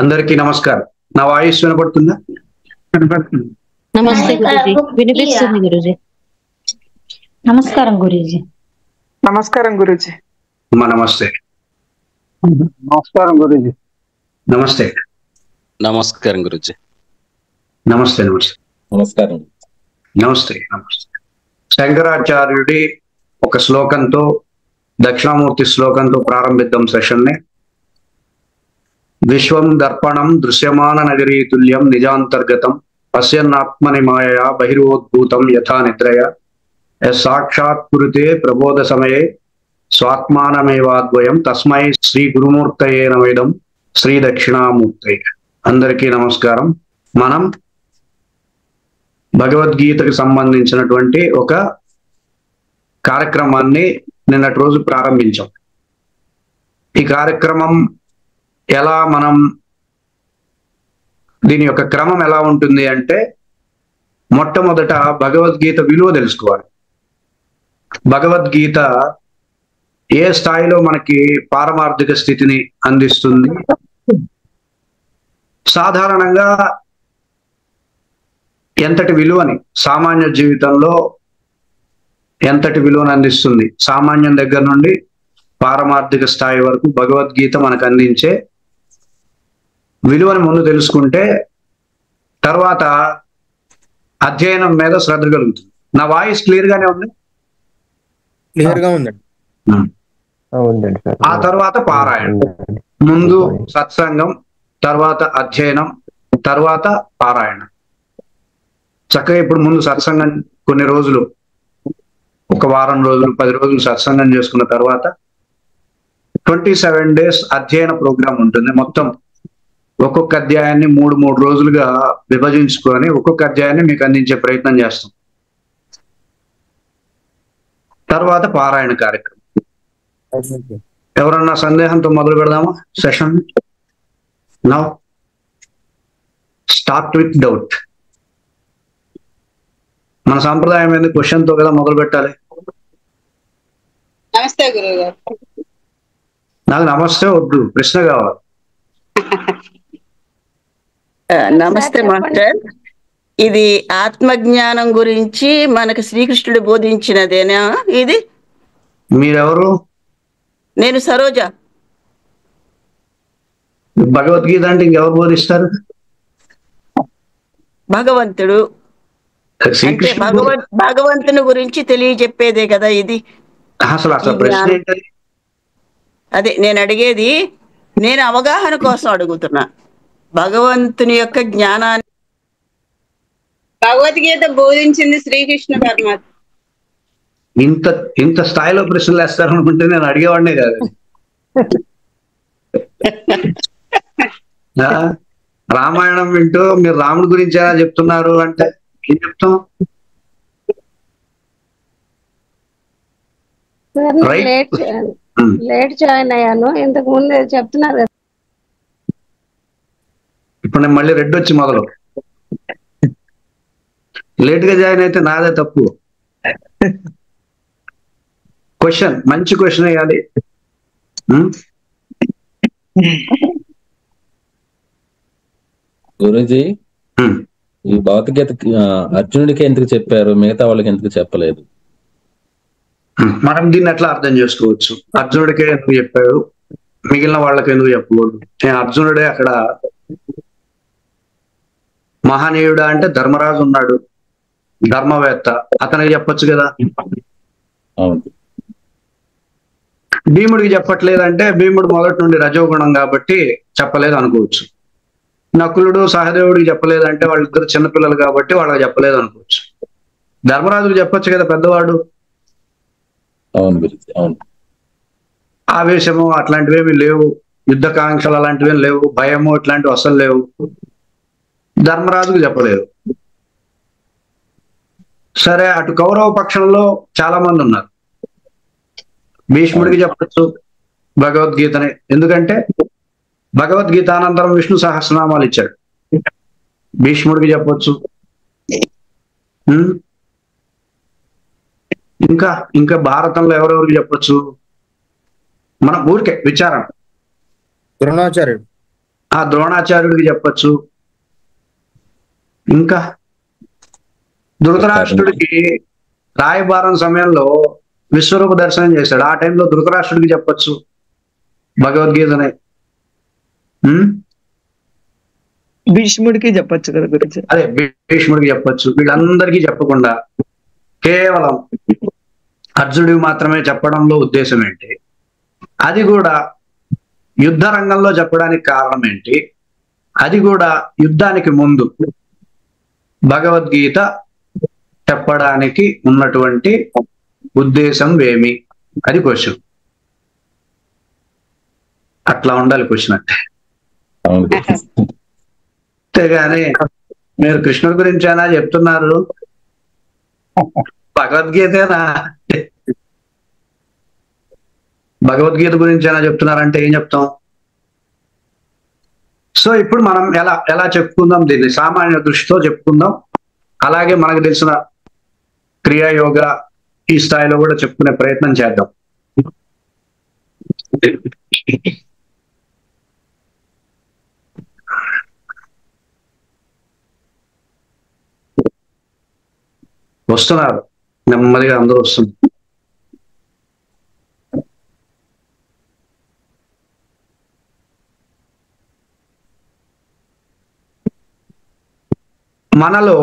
అందరికీ నమస్కారం. నా వాయిస్ వినపడుతుందా? వినపడుతుంది. నమస్తే గురూజీ. వినిపిస్తుంది గురూజీ. నమస్కారం గురూజీ. నమస్కారం గురూజీ. నమస్తే. నమస్కారం గురూజీ. నమస్తే. నమస్కారం గురూజీ. నమస్తే. నమస్తే. నమస్కారం. నమస్తే. నమస్తే. శంకరాచార్యుడి ఒక శ్లోకంతో, దక్షిణామూర్తి శ్లోకంతో ప్రారంభిద్దాం సెషన్ ని. విశ్వం దర్పణం దృశ్యమాన నగరీ తుల్యం నిజాంతర్గతం పశ్యన్నాత్మని మాయయా బహిర్వోద్భూతం యథా నిద్రయ సాక్షాత్ కురుతే ప్రబోధ సమయే స్వాత్మానమేవాద్వయం తస్మై శ్రీ గురుమూర్తయే నమేదం శ్రీ దక్షిణామూర్తయే. అందరికీ నమస్కారం. మనం భగవద్గీతకు సంబంధించినటువంటి ఒక కార్యక్రమాన్ని నిన్నటి రోజు ప్రారంభించాం. ఈ కార్యక్రమం ఎలా, మనం దీని యొక్క క్రమం ఎలా ఉంటుంది అంటే, మొట్టమొదట భగవద్గీత విలువ తెలుసుకోవాలి. భగవద్గీత ఏ స్థాయిలో మనకి పారమార్థిక స్థితిని అందిస్తుంది, సాధారణంగా ఎంతటి విలువని సామాన్య జీవితంలో ఎంతటి విలువను అందిస్తుంది, సామాన్యం దగ్గర నుండి పారమార్థిక స్థాయి వరకు భగవద్గీత మనకు అందించే విలువని ముందు తెలుసుకుంటే తర్వాత అధ్యయనం మీద శ్రద్ధ కలుగుతుంది. నా వాయిస్ క్లియర్ గానే ఉంది? క్లియర్ గా ఉందండి. ఆ తర్వాత పారాయణం. ముందు సత్సంగం, తర్వాత అధ్యయనం, తర్వాత పారాయణం. చక్కగా ఇప్పుడు ముందు సత్సంగం కొన్ని రోజులు, ఒక వారం రోజులు, 10 రోజులు సత్సంగం చేసుకున్న తర్వాత 27 days అధ్యయన ప్రోగ్రాం ఉంటుంది. మొత్తం ఒక్కొక్క అధ్యాయాన్ని 3 రోజులుగా విభజించుకొని ఒక్కొక్క అధ్యాయాన్ని మీకు అందించే ప్రయత్నం చేస్తాం. తర్వాత పారాయణ కార్యక్రమం. ఎవరన్నా సందేహంతో మొదలు పెడదామా session? Now start with doubt. మన సాంప్రదాయం ఏంది? క్వశ్చన్ తో కదా మొదలు పెట్టాలి. నమస్తే గురువు గారు. నాకు నమస్తే వద్దు, ప్రశ్న కావాలి. నమస్తే మాస్టర్. ఇది ఆత్మజ్ఞానం గురించి మనకు శ్రీకృష్ణుడు బోధించినదేనా ఇది? మీరెవరు? నేను సరోజ. భగవద్గీత అంటే ఇంకెవరు బోధిస్తారు? భగవంతుడు అంటే భగవంతుని గురించి తెలియజెప్పేదే కదా ఇది. అసలు ప్రశ్న ఏంటది? అదే నేను అడిగేది, నేను అవగాహన కోసం అడుగుతున్నా. భగవంతుని యొక్క జ్ఞానాన్ని భగవద్గీత బోధించింది శ్రీకృష్ణ పరమాత్మ. ఇంత స్థాయిలో ప్రశ్నలు వేస్తారనుకుంటే నేను అడిగేవాడినే కాదు. రామాయణం వింటూ మీరు రాముడి గురించి ఎలా చెప్తున్నారు అంటే ఏం చెప్తాం? లేట్ జాయిన్ అయ్యాను, ఇంతకు ముందు చెప్తున్నారు. ఇప్పుడు నేను మళ్ళీ రెడ్ వచ్చి మొదలు. లేట్ గా జాయిన్ అయితే నాదే తప్పు. క్వశ్చన్, మంచి క్వశ్చన్ వేయాలి. గురూజీ, ఈ భౌతికత అర్జునుడికి ఎందుకు చెప్పారు, మిగతా వాళ్ళకి ఎందుకు చెప్పలేదు? మనం దీన్ని ఎట్లా అర్థం చేసుకోవచ్చు? అర్జునుడికే ఎందుకు చెప్పారు, మిగిలిన వాళ్ళకి ఎందుకు చెప్పకూడదు? అర్జునుడే అక్కడ మహనీయుడా అంటే ధర్మరాజు ఉన్నాడు, ధర్మవేత్త, అతనికి చెప్పొచ్చు కదా. భీముడికి చెప్పట్లేదంటే భీముడు మొదటి నుండి రజోగుణం కాబట్టి చెప్పలేదు అనుకోవచ్చు. నకులుడు సహదేవుడికి చెప్పలేదంటే వాళ్ళిద్దరు చిన్నపిల్లలు కాబట్టి వాళ్ళకి చెప్పలేదు అనుకోవచ్చు. ధర్మరాజుకి చెప్పొచ్చు కదా, పెద్దవాడు. ఆవేశము అట్లాంటివేమి లేవు, యుద్ధకాంక్షలు అలాంటివేమి లేవు, భయము ఇట్లాంటివి అసలు లేవు. ధర్మరాజుకు చెప్పలేదు. సరే, అటు కౌరవ పక్షంలో చాలా మంది ఉన్నారు. భీష్ముడికి చెప్పచ్చు భగవద్గీతని, ఎందుకంటే భగవద్గీత అనంతరం విష్ణు సహస్రనామాలు ఇచ్చాడు. భీష్ముడికి చెప్పొచ్చు. ఇంకా భారతంలో ఎవరెవరికి చెప్పొచ్చు? మన ఊరికే విచారణ. ద్రోణాచార్యుడు. ఆ ద్రోణాచార్యుడికి చెప్పచ్చు. ఇంకా ధృతరాష్ట్రుడికి రాయబారం సమయంలో విశ్వరూప దర్శనం చేశాడు. ఆ టైంలో ధృతరాష్ట్రుడికి చెప్పచ్చు భగవద్గీతనే. భీష్ముడికి చెప్పొచ్చు కదా గురించి. అదే భీష్ముడికి చెప్పచ్చు. వీళ్ళందరికీ చెప్పకుండా కేవలం అర్జునుడికి మాత్రమే చెప్పడంలో ఉద్దేశం ఏంటి? అది కూడా యుద్ధ రంగంలో చెప్పడానికి కారణం ఏంటి? అది కూడా యుద్ధానికి ముందు భగవద్గీత చెప్పడానికి ఉన్నటువంటి ఉద్దేశం ఏమి? అది క్వశ్చన్. అట్లా ఉండాలి క్వశ్చన్ అంటే. అంతేగాని మీరు కృష్ణుడి గురించి అయినా చెప్తున్నారు, భగవద్గీతేనా భగవద్గీత గురించి అయినా చెప్తున్నారంటే ఏం చెప్తాం? సో ఇప్పుడు మనం ఎలా చెప్పుకుందాం, దీన్ని సామాన్య దృష్టితో చెప్పుకుందాం. అలాగే మనకు తెలిసిన క్రియాయోగ ఈ స్థాయిలో కూడా చెప్పుకునే ప్రయత్నం చేద్దాం. వస్తున్నారు నెమ్మదిగా, అందరూ వస్తున్నారు. మనలో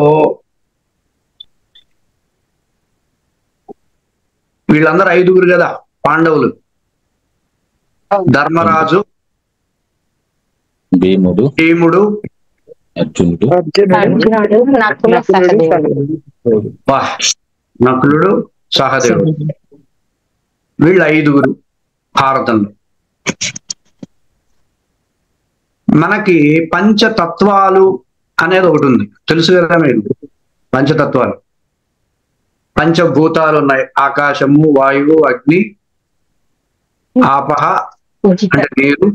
వీళ్ళందరూ 5గురు కదా పాండవులు. ధర్మరాజు, భీముడు, అర్జునుడు, నకులుడు, సహదేవుడు. వీళ్ళు 5గురు భారతంలో. మనకి పంచతత్వాలు అనేది ఒకటి ఉంది, తెలుసు కదా మీరు? పంచతత్వాలు, పంచభూతాలు ఉన్నాయి. ఆకాశము, వాయువు, అగ్ని, ఆపహ అంటే నీరు,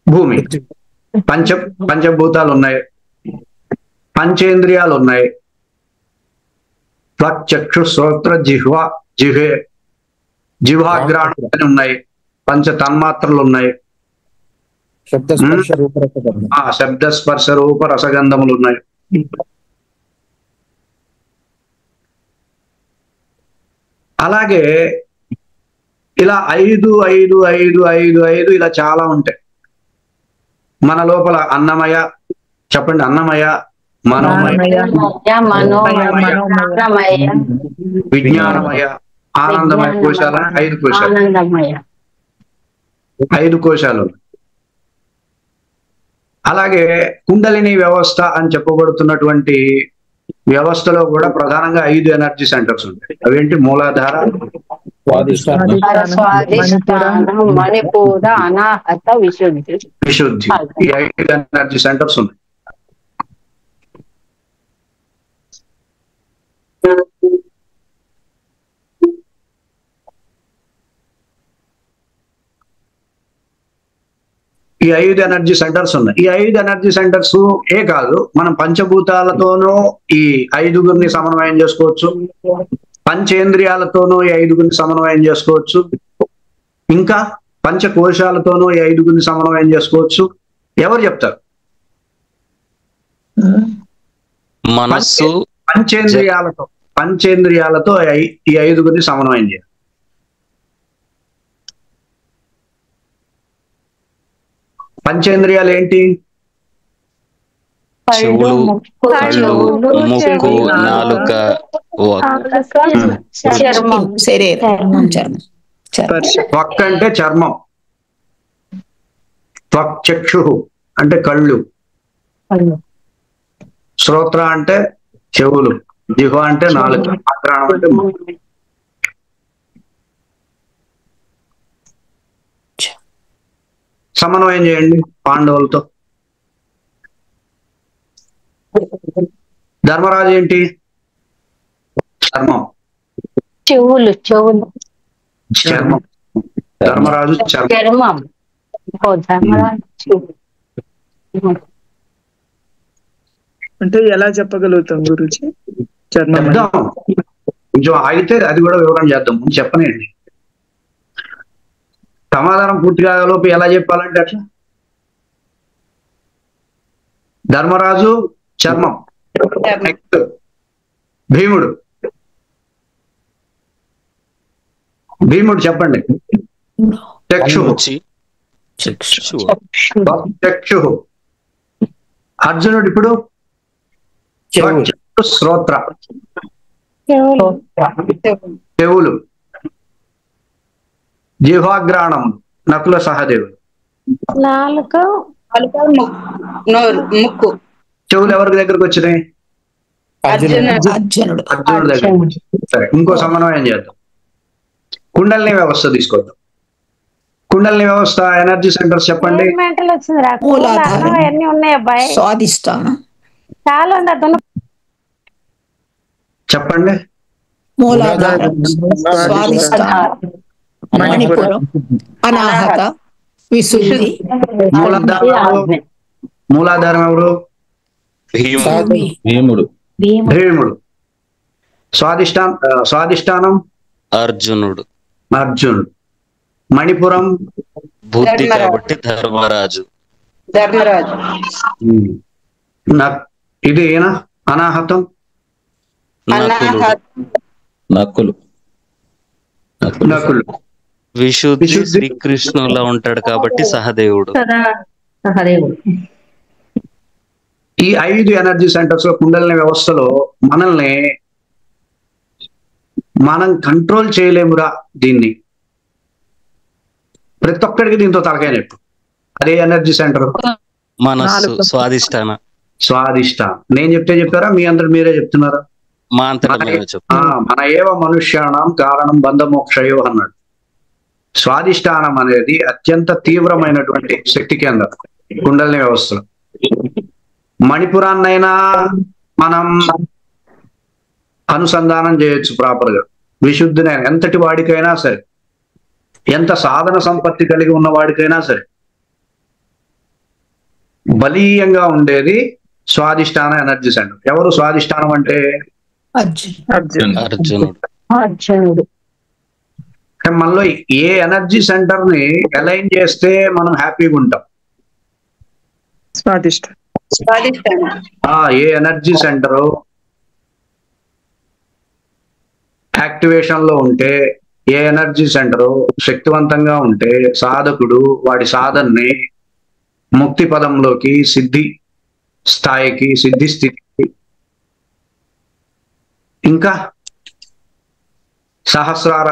భూమి. పంచభూతాలు ఉన్నాయి. పంచేంద్రియాలు ఉన్నాయి. త్వక్, చక్షు, శ్రోత్ర, జిహ్వాగ్రాణం అని ఉన్నాయి. పంచ తన్మాత్రలు ఉన్నాయి. శబ్ద, స్పర్శ, రూప, రసగంధములు ఉన్నాయి. అలాగే ఇలా 5 ఇలా చాలా ఉంటాయి. మన లోపల అన్నమయ, చెప్పండి, అన్నమయ, మనోమయ, విజ్ఞానమయ, ఆనందమయ కోశాలని 5 కోశాలు. 5 కోశాలు. అలాగే కుండలిని వ్యవస్థ అని చెప్పబడుతున్నటువంటి వ్యవస్థలో కూడా ప్రధానంగా 5 ఎనర్జీ సెంటర్స్ ఉంటాయి. అవేంటి? మూలాధార, మణిపూర, అనాహత, విశుద్ధి. ఈ 5 ఎనర్జీ సెంటర్స్ ఉన్నాయి. ఈ 5 ఎనర్జీ సెంటర్స్ ఉన్నాయి. ఈ 5 ఎనర్జీ సెంటర్స్ కాదు, మనం పంచభూతాలతోనూ ఈ 5గురిని సమన్వయం చేసుకోవచ్చు. పంచేంద్రియాలతోనూ ఈ 5గురిని సమన్వయం చేసుకోవచ్చు. ఇంకా పంచకోశాలతోనూ ఈ 5గురిని సమన్వయం చేసుకోవచ్చు. ఎవరు చెప్తారు? మనస్సు, పంచేంద్రియాలతో ఈ 5గురిని సమన్వయం చేయాలి. పంచేంద్రియాలు ఏంటి? చెవులు, కళ్ళు, ముక్కు, నాలుక, త్వక్ అంటే చర్మం, త్వక్, చక్షు అంటే కళ్ళు, శ్రోత్ర అంటే చెవులు, జిహ్వ అంటే నాలుక, ఆగ్రాణం అంటే ముక్కు. సమన్వయం చేయండి పాండవులతో. ధర్మరాజు ఏంటి? చర్మం, చర్మం. ధర్మరాజు చర్మం. అంటే ఎలా చెప్పగలుగుతాం గురుజీ? చెప్దాం, కొంచెం ఆగితే అది కూడా వివరణ చేద్దాం. ముందు చెప్పనండి, సమాధానం పూర్తిగా లోపు ఎలా చెప్పాలంటే అట్లా ధర్మరాజు చర్మం. నెక్స్ట్ భీముడు. భీముడు చెప్పండి. చక్షు. చక్షు. అర్జునుడు ఇప్పుడు శ్రోత్ర, చెవులు. జిహ్వాగ్రాణం నకుల సహదేవుడు. నాలుక, ముక్కు. చెవులు ఎవరి దగ్గరకు వచ్చినాయి? అర్జునుడు. అర్జునుడి దగ్గర. సరే, ఇంకో సమన్వయం చేద్దాం. కుండలిని వ్యవస్థ తీసుకొద్దాం. కుండలిని వ్యవస్థ ఎనర్జీ సెంటర్స్ చెప్పండి. మూలాధారం, అన్ని ఉన్నాయి అబ్బాయి, స్వాదిష్టానం, చాలా ఉంది అతను. చెప్పండి. మూలాధారం, స్వాదిష్టానం, మణిపురం, అనాహత, విశుద్ధి. మూలాధారం ఎవరు? భీముడు. భీముడు. స్వాదిష్టానం అర్జునుడు. అర్జునుడు. మణిపురం బుద్ధి కాబట్టి ధర్మరాజు. ఇది ఏనా? అనాహతం నకులు. నకులు. విశుద్ధి శ్రీకృష్ణులా ఉంటాడు కాబట్టి సహదేవుడు. ఈ 5 ఎనర్జీ సెంటర్స్ లో కుండలిని వ్యవస్థలో మనల్ని మనం కంట్రోల్ చేయలేమురా. దీన్ని ప్రతి ఒక్కడికి దీంతో తలకాయ నొప్పి. అదే ఎనర్జీ సెంటర్ మనస్సు, స్వాదిష్టాన. స్వాదిష్టానం. నేను చెప్తే చెప్పారా? మీ అందరు మీరే చెప్తున్నారా? మా అంతటా మేమే చెప్తాం. మన ఏవ మనుష్యాణం కారణం బంధమోక్షయో అన్నాడు. స్వాదిష్టానం అనేది అత్యంత తీవ్రమైనటువంటి శక్తి కేంద్రం కుండలిని వ్యవస్థలో. మణిపురాన్నైనా మనం అనుసంధానం చేయొచ్చు ప్రాపర్ గా. విశుద్ధినైనా, ఎంతటి వాడికైనా సరే, ఎంత సాధన సంపత్తి కలిగి ఉన్న వాడికైనా సరే, బలీయంగా ఉండేది స్వాదిష్టాన ఎనర్జీ సెంటర్. ఎవరు స్వాదిష్టానం అంటే? అర్జునుడు. మనలో ఏ ఎనర్జీ సెంటర్ ని అలైన్ చేస్తే మనం హ్యాపీగా ఉంటాం? ఏ ఎనర్జీ సెంటర్ యాక్టివేషన్ లో ఉంటే, ఏ ఎనర్జీ సెంటర్ శక్తివంతంగా ఉంటే సాధకుడు వాడి సాధనని ముక్తి పదంలోకి, సిద్ధి స్థాయికి, సిద్ధి స్థితికి, ఇంకా సహస్రార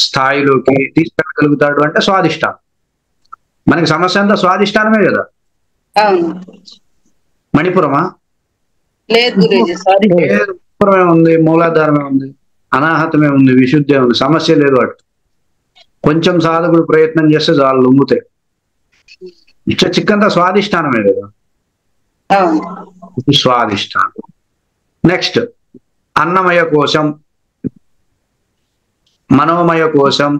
స్థాయిలోకి తీసుకెళ్ళగలుగుతాడు అంటే స్వాదిష్టానం. మనకి సమస్య అంతా స్వాదిష్టానమే కదా. మణిపురమా? మణిపురమే ఉంది, మూలాధారమే ఉంది, అనాహతమే ఉంది, విశుద్ధే ఉంది. సమస్య లేదు. వాటి కొంచెం సాధకుడు ప్రయత్నం చేస్తే చాలు లొంగుతాయి. చిక్కంతా స్వాదిష్టానమే కదా. స్వాదిష్టానం. నెక్స్ట్ అన్నమయ కోశం, మనోమయ కోశం,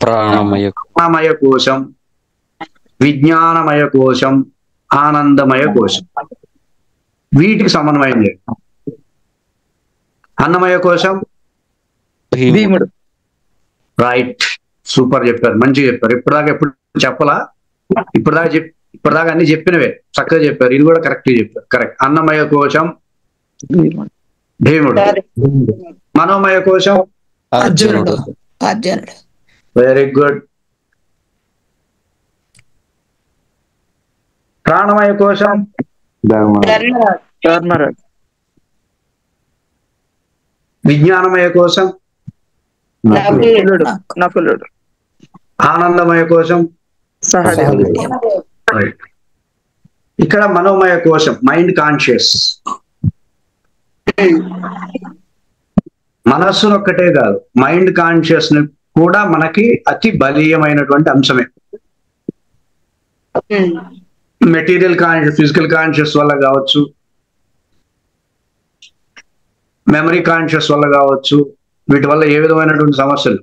ప్రాణమయ కోశం, విజ్ఞానమయ కోశం, ఆనందమయ కోశం. వీటికి సమన్వయం చేయండి. అన్నమయ కోశం భీముడు. రైట్, సూపర్ చెప్పారు, మంచిగా చెప్పారు. ఇప్పటిదాకా ఎప్పుడు చెప్పలా? ఇప్పటిదాకా అన్ని చెప్పినవే, చక్కగా చెప్పారు. ఇది కూడా కరెక్ట్ చెప్పారు. కరెక్ట్. అన్నమయ కోశం భీముడు. మనోమయ కోశం అర్జునుడు. Very good. ప్రాణమయ కోశం ధర్మరాజు. విజ్ఞానమయ కోశం నకులుడు. ఆనందమయ కోశం సహదేవుడు. రైట్. ఇక్కడ మనోమయ కోశం మైండ్ కాన్షియస్. మనస్సును ఒక్కటే కాదు, మైండ్ కాన్షియస్ ని కూడా మనకి అతి బలీయమైనటువంటి అంశమే. మెటీరియల్ కాన్షియస్, ఫిజికల్ కాన్షియస్ వల్ల కావచ్చు, మెమరీ కాన్షియస్ వల్ల కావచ్చు, వీటి వల్ల ఏ విధమైనటువంటి సమస్యలు,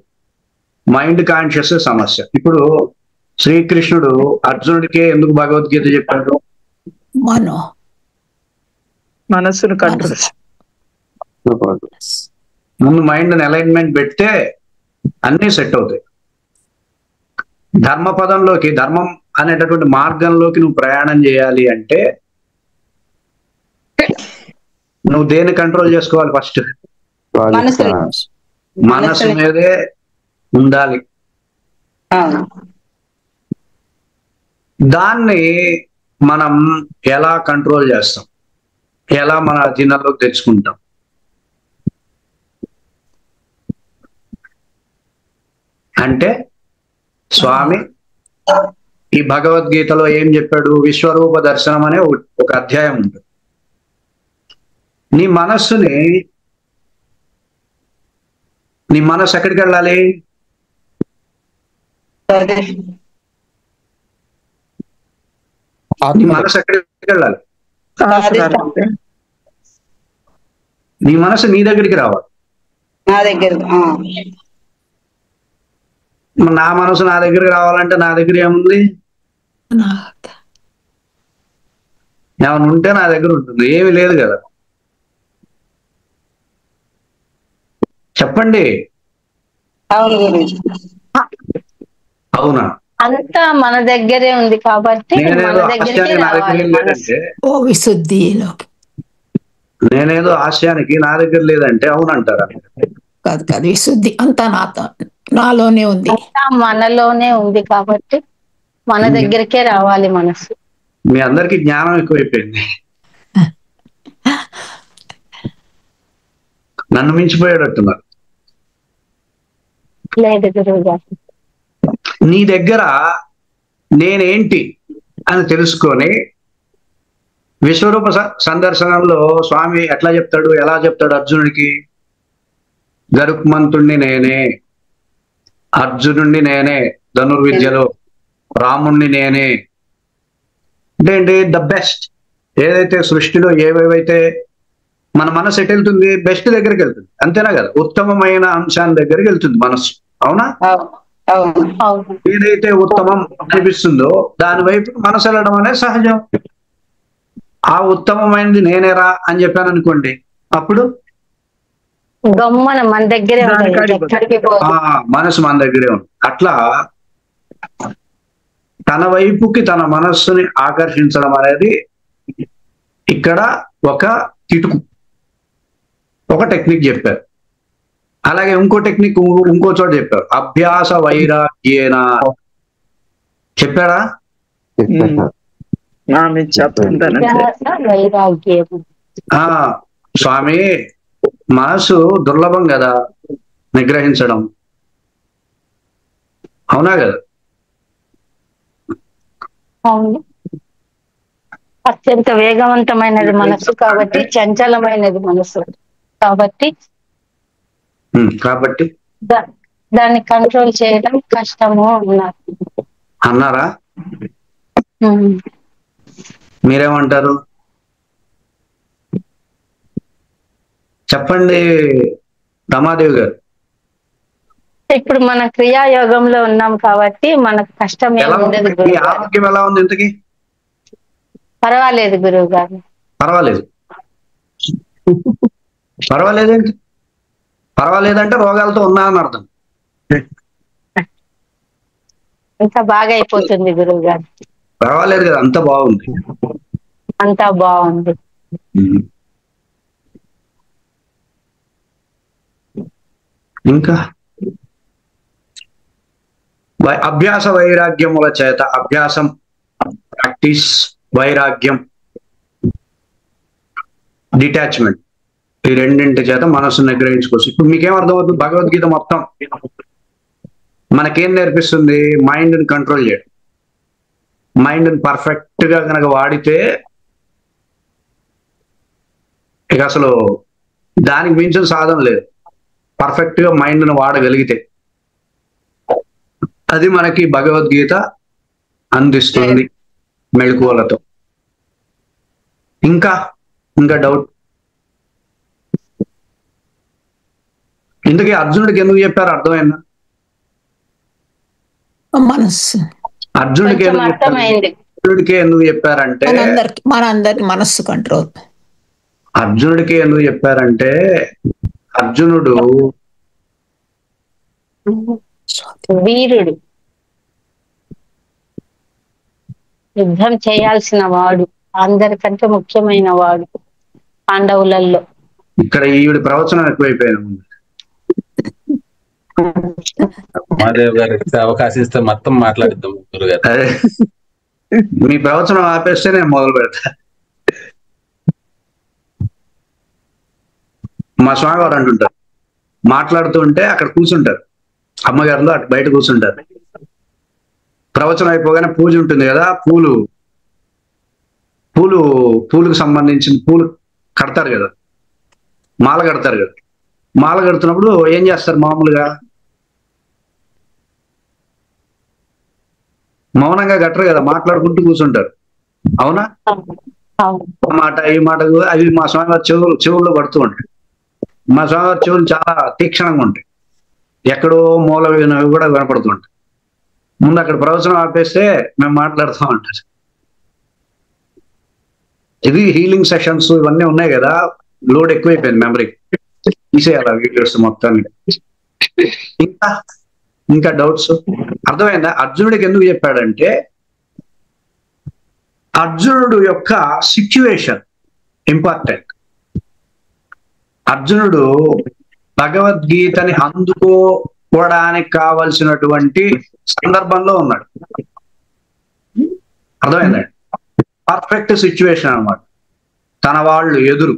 మైండ్ కాన్షియస్ సమస్య. ఇప్పుడు శ్రీకృష్ణుడు అర్జునుడికే ఎందుకు భగవద్గీత చెప్పాడు? మనస్సును కంట్రోల్. ముందు మైండ్ అలైన్మెంట్ పెడితే అన్నీ సెట్ అవుతాయి. ధర్మ పదంలోకి, ధర్మం అనేటటువంటి మార్గంలోకి నువ్వు ప్రయాణం చేయాలి అంటే నువ్వు దేన్ని కంట్రోల్ చేసుకోవాలి? ఫస్ట్ మనసు మీదే ఉండాలి. దాన్ని మనం ఎలా కంట్రోల్ చేస్తాం? ఎలా మన అధీనంలోకి తెచ్చుకుంటాం? అంటే స్వామి ఈ భగవద్గీతలో ఏం చెప్పాడు? విశ్వరూప దర్శనం అనే ఒక అధ్యాయం ఉంటుంది. నీ మనస్సు ఎక్కడికి వెళ్ళాలి? నీ మనసు ఎక్కడికి వెళ్ళాలి? నీ మనసు నీ దగ్గరికి రావాలి. నా మనసు నా దగ్గరికి రావాలంటే నా దగ్గర ఏముంది? ఏమైనా ఉంటే నా దగ్గర ఉంటుంది. ఏమి లేదు కదా. చెప్పండి. అవునా? అంతా మన దగ్గరే ఉంది కాబట్టి నేనేదో ఆశయానికి నా దగ్గర లేదంటే అవునంటారా? కాదు కాదు, విశుద్ధి అంతా నాలోనే ఉంది, మనలోనే ఉంది కాబట్టి మన దగ్గరికే రావాలి మనసు. మీ అందరికి జ్ఞానం ఎక్కువైపోయింది. నన్ను మించిపోయాడట్టున్నారు. లేదు గురువు గారు. నీ దగ్గర నేనేంటి అని తెలుసుకొని విశ్వరూప సందర్శనంలో స్వామి ఎట్లా చెప్తాడు? ఎలా చెప్తాడు అర్జునుడికి? గరుక్మంతుణ్ణి నేనే, అర్జునుణ్ణి నేనే ధనుర్విద్యలో, రాముణ్ణి నేనే. అంటే ఏంటి? The best. ఏదైతే సృష్టిలో ఏవేవైతే మన మనసు ఎటు వెళ్తుంది? బెస్ట్ దగ్గరికి వెళ్తుంది. అంతేనా కదా? ఉత్తమమైన అంశాన్ని దగ్గరికి వెళ్తుంది మనసు. అవునా? ఏదైతే ఉత్తమం అనిపిస్తుందో దాని వైపు మనసు వెళ్ళడం అనేది సహజం. ఆ ఉత్తమమైనది నేనేరా అని చెప్పాను అనుకోండి, అప్పుడు మన దగ్గరే మనసు మన దగ్గరే ఉంది. అట్లా తన వైపుకి తన మనస్సుని ఆకర్షించడం అనేది ఇక్కడ ఒక కిటుకు, ఒక టెక్నిక్ చెప్పారు. అలాగే ఇంకో టెక్నిక్ ఇంకో చోట చెప్పారు. అభ్యాస వైరాగ్యేన చెప్పాడా? స్వామి మనసు దుర్లభం కదా నిగ్రహించడం. అవునా కదా? అత్యంత వేగవంతమైనది మనసు కాబట్టి, చంచలమైనది మనసు కాబట్టి దాన్ని కంట్రోల్ చేయడం కష్టము అన్నారా? మీరేమంటారు? చెప్పండి రమాదేవి గారు. ఇప్పుడు మన క్రియాయోగంలో ఉన్నాం కాబట్టి మనకు కష్టం ఏమి ఉండదు. ఆరోగ్యం ఎలా ఉంది ఇంతకీ? పర్వాలేదు గురువు గారు. పర్వాలేదు. పర్వాలేదేంటి? పర్వాలేదంటే రోగాలతో ఉన్నా అని అర్థం. ఇంకా బాగా అయిపోతుంది గురువు గారు. పర్వాలేదు కదా, అంత బాగుంది. అంతా బాగుంది. ఇంకా అభ్యాస వైరాగ్యముల చేత, అభ్యాసం ప్రాక్టీస్, వైరాగ్యం డిటాచ్మెంట్, ఈ రెండింటి చేత మనసును నిగ్రహించుకోవచ్చు. ఇప్పుడు మీకేం అర్థమవుతుంది? భగవద్గీత మొత్తం మనకేం నేర్పిస్తుంది? మైండ్ని కంట్రోల్ చేయడం. మైండ్ని పర్ఫెక్ట్ గా కనుక వాడితే ఇక అసలు దానికి మించిన సాధన లేదు. పర్ఫెక్ట్ గా మైండ్ని వాడగలిగితే అది మనకి భగవద్గీత అందిస్తుంది మెళకువలతో. ఇంకా డౌట్? ఇందుకే అర్జునుడికి ఎందుకు చెప్పారు? అర్థమైందా? మనస్సు అర్జునుడికి ఎందుకు చెప్పారంటే మనందరికి మనస్సు కంట్రోల్. అర్జునుడికి ఎందుకు చెప్పారంటే అర్జునుడు వీరుడు, యుద్ధం చేయాల్సిన వాడు, అందరికంటే ముఖ్యమైన వాడు. పాండవులలో. ఇక్కడ ఈవిడ ప్రవచనం ఎక్కువైపోయింది. మాదేవ్ గారికి అవకాశం ఇస్తే మొత్తం మాట్లాడిద్దాం గురుగారు. అదే మీ ప్రవచనం ఆపేస్తే నేను మొదలు పెడతా. మా స్వామివారు అంటుంటారు, మాట్లాడుతూ ఉంటే అక్కడ కూర్చుంటారు, అమ్మగారులో అటు బయట కూర్చుంటారు. ప్రవచనం అయిపోగానే పూజ ఉంటుంది కదా, పూలకు సంబంధించిన పూలు కడతారు కదా, మాల కడతారు కదా. మాల కడుతున్నప్పుడు ఏం చేస్తారు? మామూలుగా మౌనంగా కట్టరు కదా, మాట్లాడుకుంటూ కూర్చుంటారు. అవునా? మాట ఈ మాట అవి మా స్వామివారి చెవుల్లో పడుతూ ఉంటాయి. మా స్వామివారి చెవులు చాలా తీక్షణంగా ఉంటాయి, ఎక్కడో మూల వినవి కూడా వినపడుతూ ఉంటాయి. ముందు అక్కడ ప్రవచనం ఆపేస్తే మేము మాట్లాడుతూ ఉంటాం. ఇది హీలింగ్ సెషన్స్ ఇవన్నీ ఉన్నాయి కదా, లోడ్ ఎక్కువైపోయింది మెమరీకి, తీసేయాలి వీడియోస్ మొత్తాన్ని. ఇంకా డౌట్స్ అర్థమైందా? అర్జునుడికి ఎందుకు చెప్పాడంటే అర్జునుడు యొక్క సిచ్యువేషన్ ఇంపార్టెంట్. అర్జునుడు భగవద్గీతని అందుకోవడానికి కావలసినటువంటి సందర్భంలో ఉన్నాడు. అర్థమైందండి? పర్ఫెక్ట్ సిచ్యువేషన్ అన్నమాట. తన వాళ్ళు ఎదురు,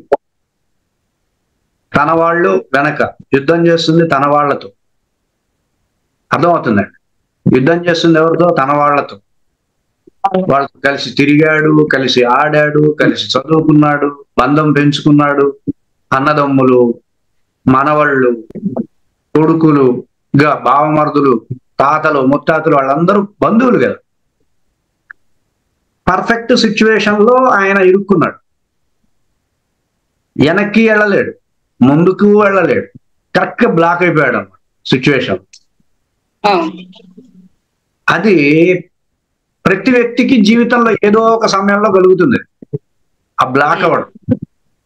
తన వాళ్ళు వెనక, యుద్ధం చేస్తుంది తన వాళ్లతో. అర్థమవుతుందండి? యుద్ధం చేస్తుంది ఎవరితో? తన వాళ్లతో. వాళ్ళతో కలిసి తిరిగాడు, కలిసి ఆడాడు, కలిసి చదువుకున్నాడు, బంధం పెంచుకున్నాడు. అన్నదమ్ములు, మనవళ్ళు, కొడుకులు, బావమరుదులు, తాతలు, ముత్తాతలు, వాళ్ళందరూ బంధువులు కదా. పర్ఫెక్ట్ సిచ్యువేషన్ లో ఆయన ఇరుక్కున్నాడు. వెనక్కి వెళ్ళలేడు, ముందుకు వెళ్ళలేడు, కరెక్ట్ గా బ్లాక్ అయిపోయాడు అన్నమాట సిచ్యువేషన్. అది ప్రతి వ్యక్తికి జీవితంలో ఏదో ఒక సమయంలో కలుగుతుంది. ఆ బ్లాక్ అవ్వడం,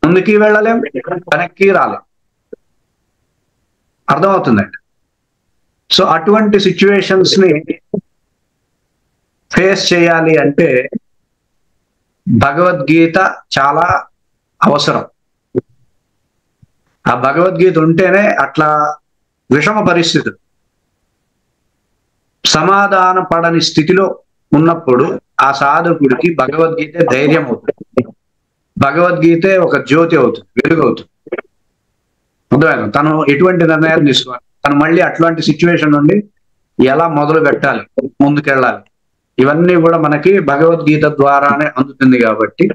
ముందుకి వెళ్ళలేం, వెనక్కి రాలేం. అర్థమవుతుందండి? సో అటువంటి సిచ్యువేషన్స్ ని ఫేస్ చేయాలి అంటే భగవద్గీత చాలా అవసరం. ఆ భగవద్గీత ఉంటేనే అట్లా విషమ పరిస్థితులు, సమాధాన పడని స్థితిలో ఉన్నప్పుడు ఆ సాధకుడికి భగవద్గీత ధైర్యం అవుతుంది. భగవద్గీతే ఒక జ్యోతి అవుతుంది, వెలుగు అవుతుంది. అర్థమైనా? తను ఎటువంటి నిర్ణయాలు తీసుకోవాలి, తను మళ్ళీ అట్లాంటి సిచ్యువేషన్ నుండి ఎలా మొదలు పెట్టాలి, ముందుకెళ్ళాలి, ఇవన్నీ కూడా మనకి భగవద్గీత ద్వారానే అందుతుంది. కాబట్టి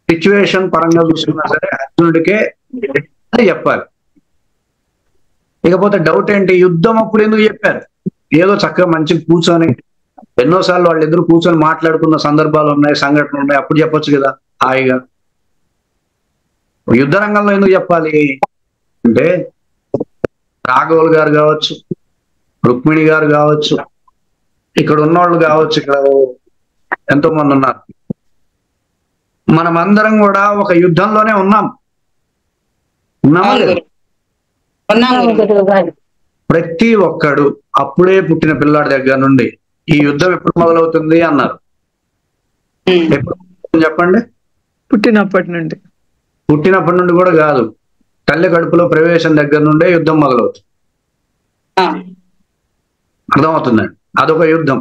సిచ్యువేషన్ పరంగా చూసుకున్నా సరే అర్జునుడికే చెప్పాలి. ఇకపోతే డౌట్ ఏంటి? యుద్ధం అప్పుడు ఎందుకు చెప్పారు? ఏదో చక్కగా మంచిగా కూర్చొని ఎన్నోసార్లు వాళ్ళిద్దరు కూర్చొని మాట్లాడుకున్న సందర్భాలు ఉన్నాయి, సంఘటనలు ఉన్నాయి, అప్పుడు చెప్పొచ్చు కదా హాయిగా. యుద్ధ రంగంలో ఎందుకు చెప్పాలి అంటే రాఘవులు గారు కావచ్చు, రుక్మిణి గారు కావచ్చు, ఇక్కడ ఉన్నవాళ్ళు కావచ్చు, ఇక్కడ ఎంతో మంది ఉన్నారు. మనమందరం కూడా ఒక యుద్ధంలోనే ఉన్నాం. ప్రతి ఒక్కడు అప్పుడే పుట్టిన పిల్లాడి దగ్గర నుండి ఈ యుద్ధం ఎప్పుడు మొదలవుతుంది అన్నారు. ఎప్పుడు చెప్పండి? పుట్టినప్పటి నుండి. పుట్టినప్పటి నుండి కూడా కాదు, తల్లి కడుపులో ప్రవేశం దగ్గర నుండే యుద్ధం మొదలవుతుంది. అర్థమవుతుందండి? అదొక యుద్ధం.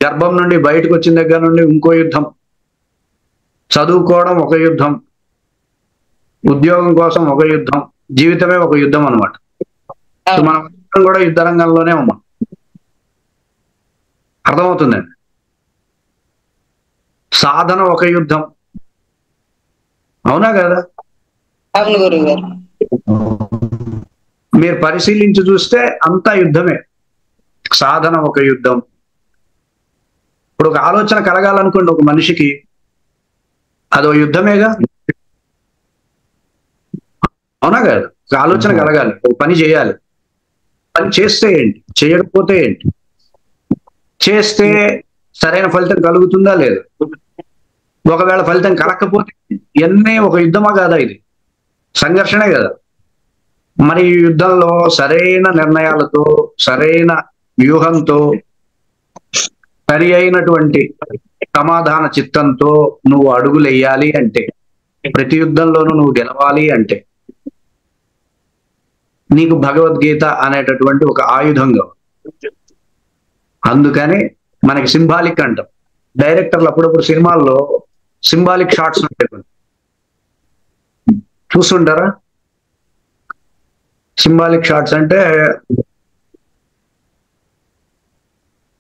గర్భం నుండి బయటకు వచ్చిన దగ్గర నుండి ఇంకో యుద్ధం, చదువుకోవడం ఒక యుద్ధం, ఉద్యోగం కోసం ఒక యుద్ధం, జీవితమే ఒక యుద్ధం అన్నమాట. మనం కూడా యుద్ధ రంగంలోనే ఉన్నాం. అర్థమవుతుందండి? సాధన ఒక యుద్ధం, అవునా కదా? అవును గురువు గారు. మీరు పరిశీలించి చూస్తే అంతా యుద్ధమే. సాధన ఒక యుద్ధం. ఇప్పుడు ఒక ఆలోచన కలగాలనుకోండి ఒక మనిషికి, అదో యుద్ధమేగా, అవునా కదా? ఒక ఆలోచన కలగాలి, ఒక పని చేయాలి. పని చేస్తే ఏంటి, చేయకపోతే ఏంటి? చేస్తే సరైన ఫలితం కలుగుతుందా లేదా? ఒకవేళ ఫలితం కలగకపోతే ఇవన్నీ ఒక యుద్ధమా కాదా? ఇది సంఘర్షణే కదా. మరి ఈ యుద్ధంలో సరైన నిర్ణయాలతో, సరైన వ్యూహంతో, సరి అయినటువంటి సమాధాన చిత్తంతో నువ్వు అడుగులు వేయాలి అంటే ప్రతి యుద్ధంలోనూ నువ్వు గెలవాలి అంటే నీకు భగవద్గీత అనేటటువంటి ఒక ఆయుధంగా. అందుకని మనకి సింబాలిక్ అంటాం. డైరెక్టర్లు అప్పుడప్పుడు సినిమాల్లో సింబాలిక్ షాట్స్ ఉంటాయి, చూస్తుంటారా? సింబాలిక్ షాట్స్ అంటే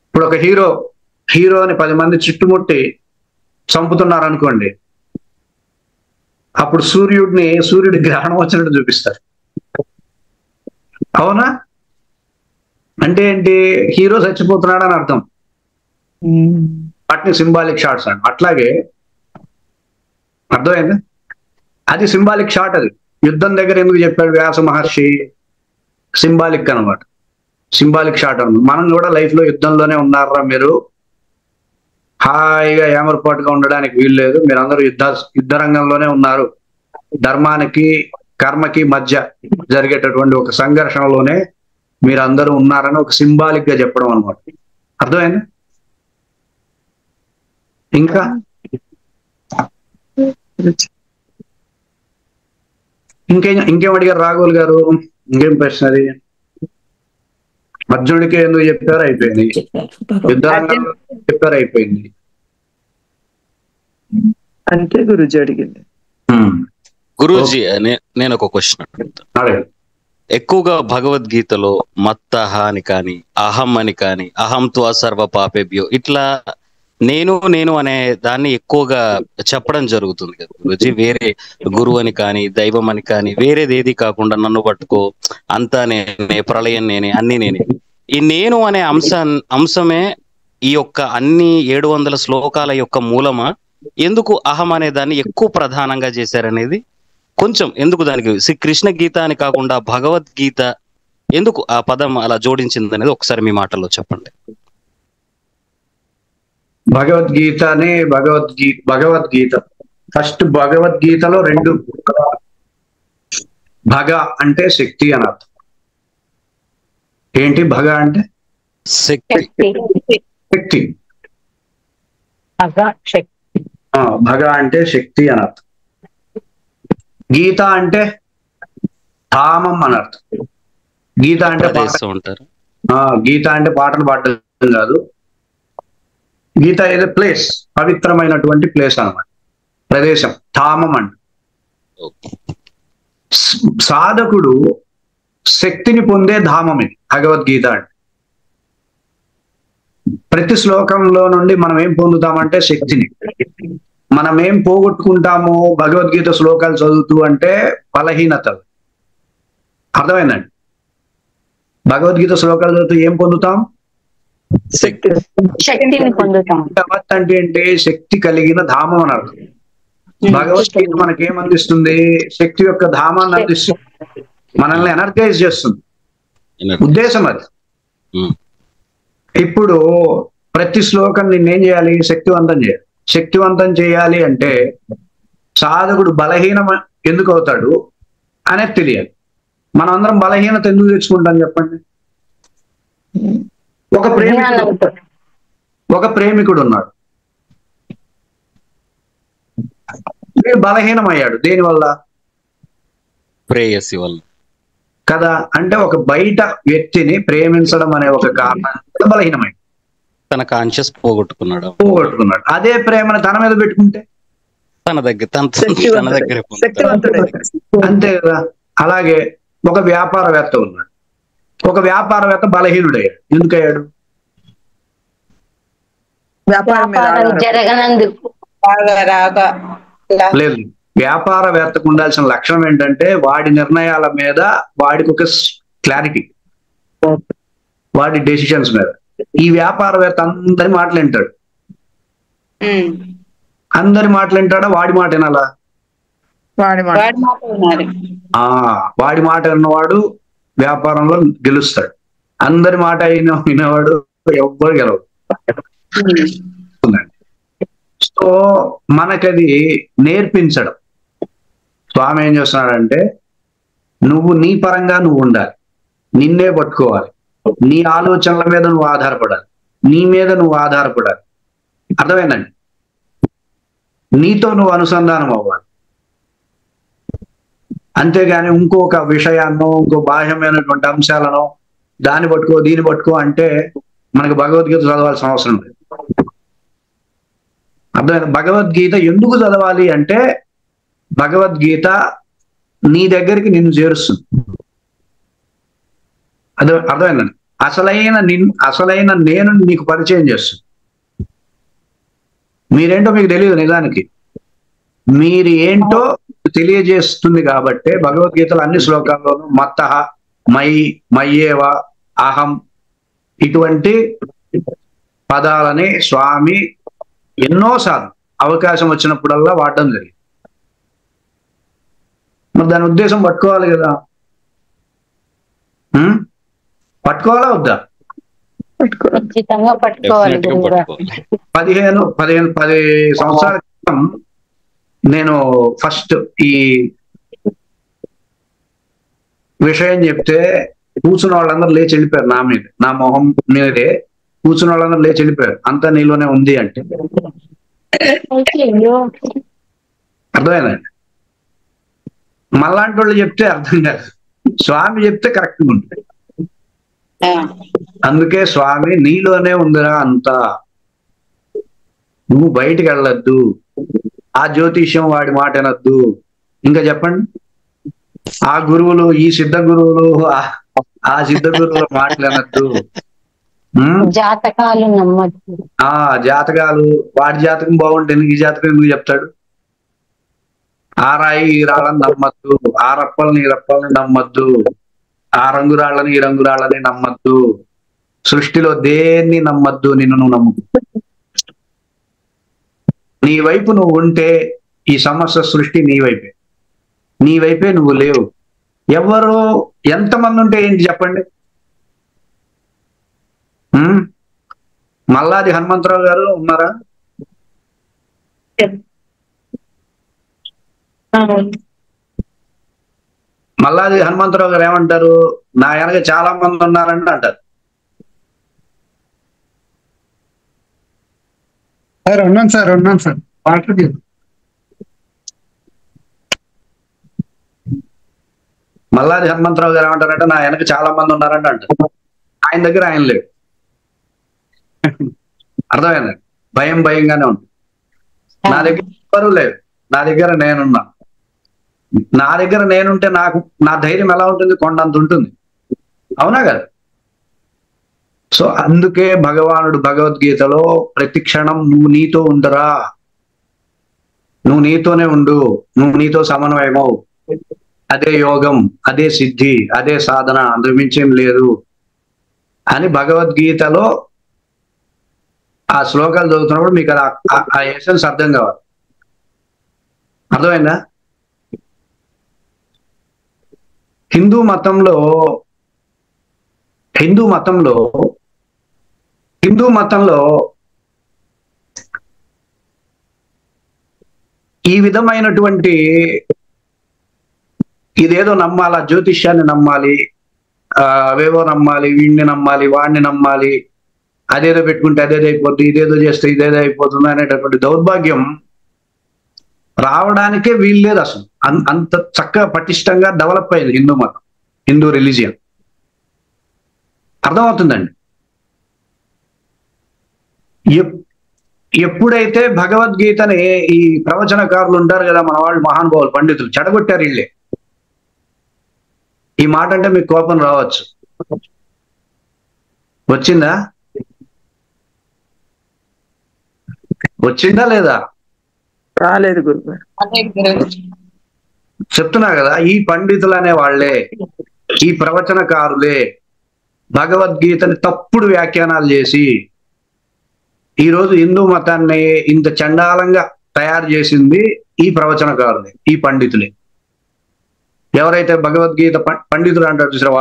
ఇప్పుడు ఒక హీరోని 10 మంది చుట్టుముట్టి చంపుతున్నారు అనుకోండి, అప్పుడు సూర్యుడి గ్రహణం వచ్చినట్టు చూపిస్తారు. అవునా? అంటే ఏంటి? హీరో చచ్చిపోతున్నాడు అని అర్థం. వాటిని సింబాలిక్ షాట్స్ అంట. అట్లాగే అర్థమైంది, అది సింబాలిక్ షాట్. అది యుద్ధం దగ్గర ఎందుకు చెప్పాడు వ్యాస మహర్షి? సింబాలిక్ అనమాట, సింబాలిక్ షాట్ అనమాట. మనం కూడా లైఫ్ లో యుద్ధంలోనే ఉన్నారా? మీరు హాయిగా ఏమరపాటుగా ఉండడానికి వీల్లేదు. మీరందరూ యుద్ధ రంగంలోనే ఉన్నారు. ధర్మానికి కర్మకి మధ్య జరిగేటటువంటి ఒక సంఘర్షణలోనే మీరందరూ ఉన్నారని ఒక సింబాలిక్ గా చెప్పడం అనమాట. అర్థమైంది? ఇంకా ఇంకేం అడిగారు రాఘవులు గారు? ఇంకేం ప్రశ్న? అది అర్జునుడికి ఎందుకు చెప్పారు? అయిపోయింది. యుద్ధరంగంలో చెప్పారు, అయిపోయింది. అంతే గురుజీ అడిగింది. గురూజీ, నేను ఒక క్వశ్చన్ అడుగుతాను. ఎక్కువగా భగవద్గీతలో మత్తహ అని కానీ, అహం అని కానీ, అహం త్వా సర్వ పాపేభ్యో, ఇట్లా నేను అనే దాన్ని ఎక్కువగా చెప్పడం జరుగుతుంది కదా గురూజీ. వేరే గురువు అని కానీ, దైవం అని కానీ, వేరేది ఏది కాకుండా నన్ను పట్టుకో, అంతా నేనే, ప్రళయం నేనే, అన్ని నేనే. ఈ నేను అనే అంశమే ఈ యొక్క అన్ని 700 శ్లోకాల యొక్క మూలమా? ఎందుకు అహం అనే దాన్ని ఎక్కువ ప్రధానంగా చేశారనేది కొంచెం, ఎందుకు దానికి శ్రీ కృష్ణ గీత అని కాకుండా భగవద్గీత ఎందుకు ఆ పదం అలా జోడించింది అనేది ఒకసారి మీ మాటల్లో చెప్పండి. భగవద్గీత ఫస్ట్ భగవద్గీతలో 2 భగ అంటే శక్తి అని అర్థం. ఏంటి భగ అంటే? శక్తి. భగ అంటే శక్తి అని అర్థం. గీత అంటే ధామం అని అర్థం. గీత అంటే ఉంటారు. గీత అంటే పాటలు పాడటం కాదు. గీత ఏదో ప్లేస్, పవిత్రమైనటువంటి ప్లేస్ అన్నమాట, ప్రదేశం, ధామం అంటే. సాధకుడు శక్తిని పొందే ధామం ఇది భగవద్గీత అంటే. ప్రతి శ్లోకంలో నుండి మనం ఏం పొందుతామంటే శక్తిని. మనం ఏం పోగొట్టుకుంటాము భగవద్గీత శ్లోకాలు చదువుతూ అంటే? బలహీనత. అర్థమైందండి? భగవద్గీత శ్లోకాలు చదువుతూ ఏం పొందుతాం? శక్తిని పొందుతాం. అంటే ఏంటి? శక్తి కలిగిన ధామం అని అర్థం. భగవద్గీత మనకేం అందిస్తుంది? శక్తి యొక్క ధామాన్ని అందిస్తుంది, మనల్ని ఎనర్జైజ్ చేస్తుంది. ఉద్దేశం అది. ఇప్పుడు ప్రతి శ్లోకం నిన్నేం చేయాలి? శక్తివంతం చేయాలి. శక్తివంతం చేయాలి అంటే సాధకుడు బలహీనం ఎందుకు అవుతాడు అనేది తెలియాలి. మనం అందరం బలహీనత ఎందుకు తెచ్చుకుంటాం చెప్పండి? ఒక ప్రేమికుడు ఉన్నాడు, వీడు బలహీనం అయ్యాడు. దేనివల్ల? ప్రేయసి వల్ల కదా. అంటే ఒక బయట వ్యక్తిని ప్రేమించడం అనే ఒక కారణం బలహీనమైంది. తన కాన్షియస్ పోగొట్టుకున్నాడు. అదే ప్రేమను తన మీద పెట్టుకుంటే తన దగ్గర అంతే కదా. అలాగే ఒక వ్యాపారవేత్త ఉన్నాడు. ఒక వ్యాపారవేత్త బలహీనుడయ్యాడు. ఎందుకయ్యాడు? లేదు. వ్యాపారవేత్తకు ఉండాల్సిన లక్షణం ఏంటంటే వాడి నిర్ణయాల మీద వాడికి ఒక క్లారిటీ, వాడి డెసిషన్స్ మీద. ఈ వ్యాపారవేత్త అందరి మాటలు వింటాడు. అందరి మాటలు వింటాడా? వాడి మాట వినాలా? వాడి మాట విన్నవాడు వ్యాపారంలో గెలుస్తాడు. అందరి మాట వినేవాడు ఎవ్వరు గెలవడు. సో మనకది నేర్పించడం. స్వామి ఏం చేస్తున్నాడంటే, నువ్వు నీ పరంగా నువ్వు ఉండాలి, నిన్నే పట్టుకోవాలి, నీ ఆలోచనల మీద నువ్వు ఆధారపడాలి, నీ మీద నువ్వు ఆధారపడాలి. అర్థమైందండి? నీతో నువ్వు అనుసంధానం అవ్వాలి. అంతేగాని ఇంకొక విషయాన్నో ఇంకో బాహ్యమైనటువంటి అంశాలను దాన్ని పట్టుకో దీన్ని పట్టుకో అంటే మనకు భగవద్గీత చదవాల్సిన అవసరం లేదు. అర్థమైంది? భగవద్గీత ఎందుకు చదవాలి అంటే భగవద్గీత నీ దగ్గరికి నిన్ను చేరుస్తుంది. అర్థమైందండి? అసలైన నేను నీకు పరిచయం చేస్తుంది. మీరేంటో మీకు తెలియదు, నిజానికి మీరు ఏంటో తెలియజేస్తుంది. కాబట్టి భగవద్గీతలో అన్ని శ్లోకాల్లోనూ మత్తః, మయి, మయ్యేవ, అహం ఇటువంటి పదాలని స్వామి ఎన్నోసార్లు అవకాశం వచ్చినప్పుడల్లా వాడడం జరిగింది. మరి దాని ఉద్దేశం పట్టుకోవాలి కదా, పట్టుకోవాలా వద్దా? ఖచ్చితంగా పట్టుకోవాలి. 10 సంవత్సరాల క్రితం నేను ఫస్ట్ ఈ విషయం చెప్తే కూర్చున్న వాళ్ళందరూ లేచి వెళ్ళిపోయారు. నా మీద, నా మొహం మీదే కూర్చున్న వాళ్ళందరూ లేచి వెళ్ళిపోయారు. అంతా నీలోనే ఉంది అంటే. అర్థమైందండి? మళ్ళాంటి వాళ్ళు చెప్తే అర్థం కాదు, స్వామి చెప్తే కరెక్ట్గా ఉంటుంది. అందుకే స్వామి నీలోనే ఉందిరా అంతా, నువ్వు బయటికి వెళ్ళొద్దు, ఆ జ్యోతిష్యం వాడి మాట వినొద్దు. ఇంకా చెప్పండి, ఆ గురువులు, ఈ సిద్ధ గురువులు, ఆ సిద్ధ గురువుల మాటలు వినొద్దు. జాతకాలు నమ్మద్దు. జాతకాలు, వాడి జాతకం బాగుంటే ఈ జాతకం ఎందుకు చెప్తాడు? ఆ రాయి ఈ రాళ్ళని నమ్మద్దు, ఆ రప్పల్ని ఈ రప్పల్ని నమ్మద్దు, ఆ రంగురాళ్ళని ఈ రంగురాళ్ళని నమ్మద్దు, సృష్టిలో దేన్ని నమ్మద్దు, నిన్ను నువ్వు నమ్ము. నీ వైపు నువ్వు ఉంటే ఈ సమస్త సృష్టి నీ వైపే నువ్వు లేవు. ఎవరు ఎంతమంది ఉంటే ఏంటి చెప్పండి? మల్లాది హనుమంతరావు గారు ఉన్నారా? మల్లాది హనుమంతరావు గారు ఏమంటారు? నా వెనక చాలా మంది ఉన్నారండి అంటారు. ఉన్నాను సార్ మల్లాది హనుమంతరావు గారు ఏమంటారంటే నా వెనక చాలా మంది ఉన్నారంట అంటారు. ఆయన దగ్గర ఆయన లేడు. అర్థమైందండి? భయంగానే ఉంటుంది. నా దగ్గర ఎవరు లేదు, నా దగ్గర నేనున్నా. నా దగ్గర నేనుంటే నా ధైర్యం ఎలా ఉంటుంది? కొండంత ఉంటుంది. అవునా కదా? సో అందుకే భగవానుడు భగవద్గీతలో ప్రతి క్షణం నువ్వు నీతో ఉండరా, నువ్వు నీతోనే ఉండు, నువ్వు నీతో సమన్వయమవు, అదే యోగం, అదే సిద్ధి, అదే సాధన, అందుకు మించేం లేదు అని భగవద్గీతలో ఆ శ్లోకాలు చదువుతున్నప్పుడు మీకు ఆ ఎసెన్స్ అర్థం కావాలి. అర్థమైందా? హిందూ మతంలో ఈ విధమైనటువంటి ఇదేదో నమ్మాలా, జ్యోతిష్యాన్ని నమ్మాలి, అవేవో నమ్మాలి, వీడిని నమ్మాలి, వాడిని నమ్మాలి, అదేదో పెట్టుకుంటే అదేదో అయిపోతుంది, ఇదేదో చేస్తే ఇదేదో అయిపోతుంది అనేటటువంటి దౌర్భాగ్యం రావడానికే వీల్లేదు. అసలు అంత చక్కగా పటిష్టంగా డెవలప్ అయింది హిందూ మతం, హిందూ రిలీజియన్. అర్థమవుతుందండి? ఎప్పుడైతే భగవద్గీతని ఈ ప్రవచనకారులు ఉంటారు కదా, మన వాళ్ళు మహానుభావులు, పండితులు చెడగొట్టారు వీళ్ళే. ఈ మాట అంటే మీకు కోపం రావచ్చు, వచ్చిందా లేదా? రాలేదు గురుగారు. చెప్తున్నా కదా, ఈ పండితులు అనే వాళ్ళే, ఈ ప్రవచనకారులే భగవద్గీతని తప్పుడు వ్యాఖ్యానాలు చేసి ఈరోజు హిందూ మతాన్ని ఇంత చండాలంగా తయారు చేసింది ఈ ప్రవచనకారులే, ఈ పండితులే. ఎవరైతే భగవద్గీత పండితులు అంటారు చూసారా,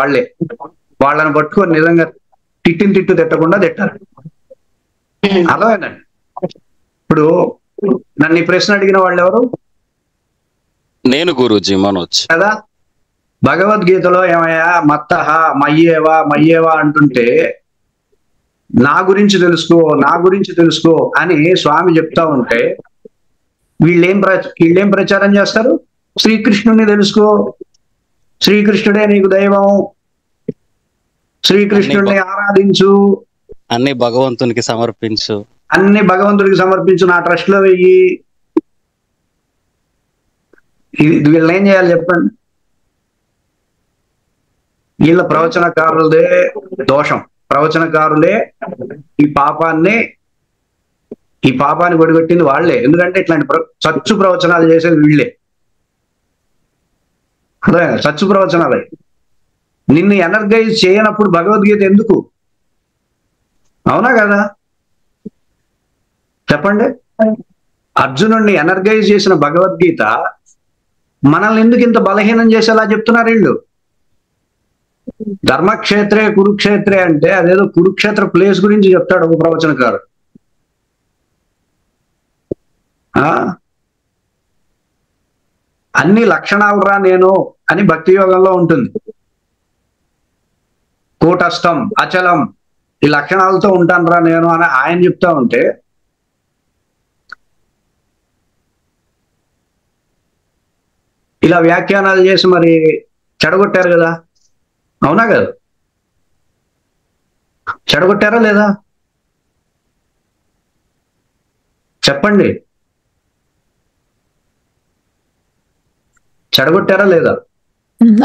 వాళ్ళని పట్టుకొని నిజంగా తిట్టు తిట్టకుండా తిట్టారు. అర్థమైందండి? ఇప్పుడు నన్ను ఈ ప్రశ్న అడిగిన వాళ్ళు ఎవరు? నేను గురూజీ మనోజ్ కదా. భగవద్గీతలో ఏమయ్యా మత్తః మయ్యేవా అంటుంటే నా గురించి తెలుసుకో అని స్వామి చెప్తా ఉంటే వీళ్ళేం ప్రచారం చేస్తారు? శ్రీకృష్ణుని తెలుసుకో, శ్రీకృష్ణుడే నీకు దైవం, శ్రీకృష్ణుడిని ఆరాధించు, అన్ని భగవంతునికి సమర్పించు, అన్ని భగవంతుడికి సమర్పించు, నా ట్రస్ట్ లో వెయ్యి. వీళ్ళని ఏం చేయాలి చెప్పండి? వీళ్ళ ప్రవచనకారులదే దోషం. ప్రవచనకారులే ఈ పాపాన్ని ఒడిగొట్టింది వాళ్ళే. ఎందుకంటే ఇట్లాంటి చచ్చు ప్రవచనాలు చేసేది వీళ్ళే. అదే చచ్చు ప్రవచనాలే. నిన్ను ఎనర్గైజ్ చేయనప్పుడు భగవద్గీత ఎందుకు? అవునా కదా? చెప్పండి. అర్జునుడిని ఎనర్గైజ్ చేసిన భగవద్గీత మనల్ని ఎందుకు ఇంత బలహీనం చేసేలా చెప్తున్నారు వీళ్ళు? ధర్మక్షేత్రే కురుక్షేత్రే అంటే అదేదో కురుక్షేత్ర ప్లేస్ గురించి చెప్తాడు ఒక ప్రవచనకారు. అన్ని లక్షణాలు రా నేను అని భక్తి యోగంలో ఉంటుంది. కూటస్థం, అచలం, ఈ లక్షణాలతో ఉంటాను రా నేను అని ఆయన చెప్తా ఉంటే, ఇలా వ్యాఖ్యానాలు చేసి మరి చెడగొట్టారు కదా. అవునా కదా? చెడగొట్టారా లేదా చెప్పండి? చెడగొట్టారా లేదా?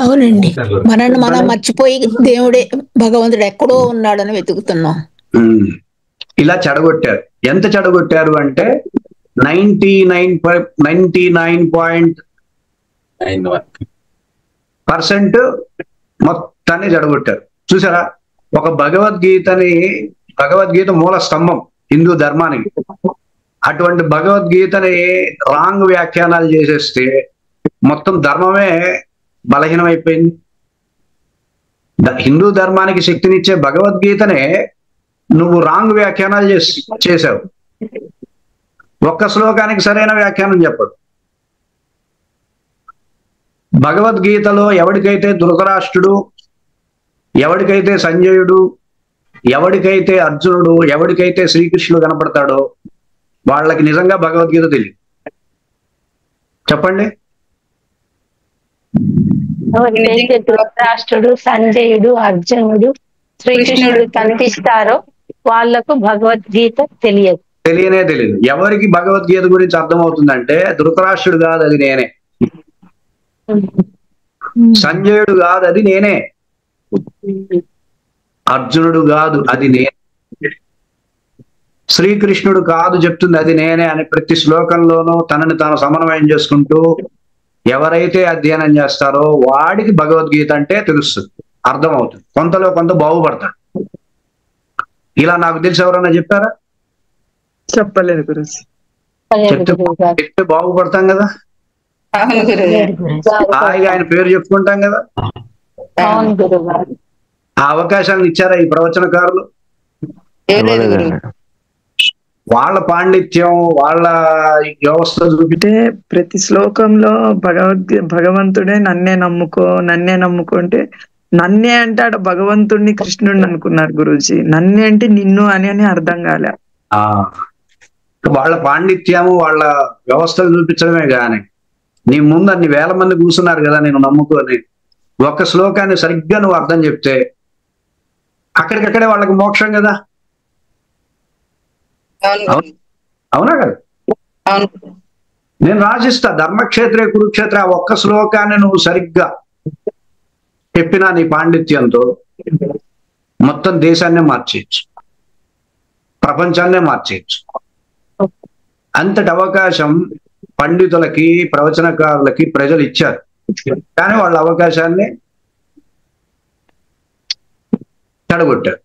అవునండి. మనల్ని మనం మర్చిపోయి దేవుడే భగవంతుడు ఎక్కడో ఉన్నాడని వెతుకుతున్నాం. ఇలా చెడగొట్టారు. ఎంత చెడగొట్టారు అంటే 99.9% మొత్తాన్ని చెడగొట్టారు. చూసారా? ఒక భగవద్గీత మూల స్తంభం హిందూ ధర్మానికి. అటువంటి భగవద్గీతని రాంగ్ వ్యాఖ్యానాలు చేసేస్తే మొత్తం ధర్మమే బలహీనమైపోయింది. హిందూ ధర్మానికి శక్తినిచ్చే భగవద్గీతనే నువ్వు రాంగ్ వ్యాఖ్యానాలు చేసావు. ఒక్క శ్లోకానికి సరైన వ్యాఖ్యానం చెప్పడు. భగవద్గీతలో ఎవడికైతే ధృతరాష్ట్రుడు, ఎవడికైతే సంజయుడు, ఎవడికైతే అర్జునుడు, ఎవడికైతే శ్రీకృష్ణుడు కనపడతాడో వాళ్ళకి నిజంగా భగవద్గీత తెలియదు. చెప్పండి. ఎవరికైతే ధృతరాష్ట్రుడు, సంజయుడు, అర్జునుడు, శ్రీకృష్ణుడు కనిపిస్తారో వాళ్లకు భగవద్గీత తెలియదు. తెలియనే తెలియదు. ఎవరికి భగవద్గీత గురించి అర్థమవుతుందంటే ధృతరాష్ట్రుడు కాదు అది నేనే, సంజయుడు కాదు అది నేనే, అర్జునుడు కాదు అది నేనే, శ్రీకృష్ణుడు కాదు చెప్తుంది అది నేనే అని ప్రతి శ్లోకంలోనూ తనని తాను సమన్వయం చేసుకుంటూ ఎవరైతే అధ్యయనం చేస్తారో వాడికి భగవద్గీత అంటే తెలుస్తుంది, అర్థమవుతుంది, కొంతలో కొంత బాగుపడతాడు. ఇలా నాకు తెలిసి ఎవరన్నా చెప్పారా? చెప్పలేదు గురుజీ. చెప్తే బాగుపడతాం కదా. హాయిగా ఆయన పేరు చెప్పుకుంటాం కదా. ఆ అవకాశాలను ఇచ్చారా ఈ ప్రవచనకారులు? వాళ్ళ పాండిత్యం, వాళ్ళ వ్యవస్థ చూపితే ప్రతి శ్లోకంలో భగవంతుడే నన్నే నమ్ముకో అంటే నన్నే అంటే ఆడ భగవంతుడిని కృష్ణుడిని అనుకున్నారు గురూజీ. నన్నే అంటే నిన్ను అని అర్థం కాలే. వాళ్ళ పాండిత్యము, వాళ్ళ వ్యవస్థలు చూపించడమే కానీ నీ ముందు అన్ని వేల మంది కూర్చున్నారు కదా నేను నమ్ముకొని ఒక్క శ్లోకాన్ని సరిగ్గా నువ్వు అర్థం చెప్తే అక్కడికక్కడే వాళ్ళకి మోక్షం కదా. అవునా కదా? నేను రాసిస్తా ధర్మక్షేత్రే కురుక్షేత్ర ఒక్క శ్లోకాన్ని నువ్వు సరిగ్గా చెప్పినా నీ పాండిత్యంతో మొత్తం దేశాన్నే మార్చేయచ్చు, ప్రపంచాన్నే మార్చేయచ్చు. అంతటి అవకాశం పండితులకి, ప్రవచనకారులకి ప్రజలు ఇచ్చారు. కానీ వాళ్ళ అవకాశాన్ని చెడగొట్టారు.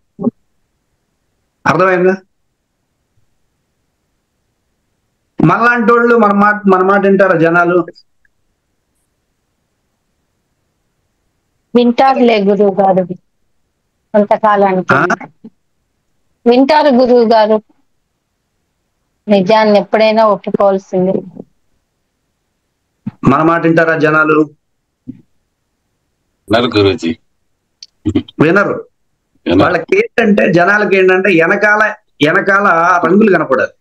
అర్థమైందా? మనలాంటి వాళ్ళు మన మాట వింటారా జనాలు? వింటారులే గురువు గారు, కొంతకాలానికి వింటారు గురువు గారు. నిజాన్ని ఎప్పుడైనా ఒప్పుకోవాల్సింది. మన మాట వింటారా జనాలు? గురూజీ వినరు. వాళ్ళకి ఏంటంటే జనాలకి ఏంటంటే వెనకాల రంగులు కనపడాలి,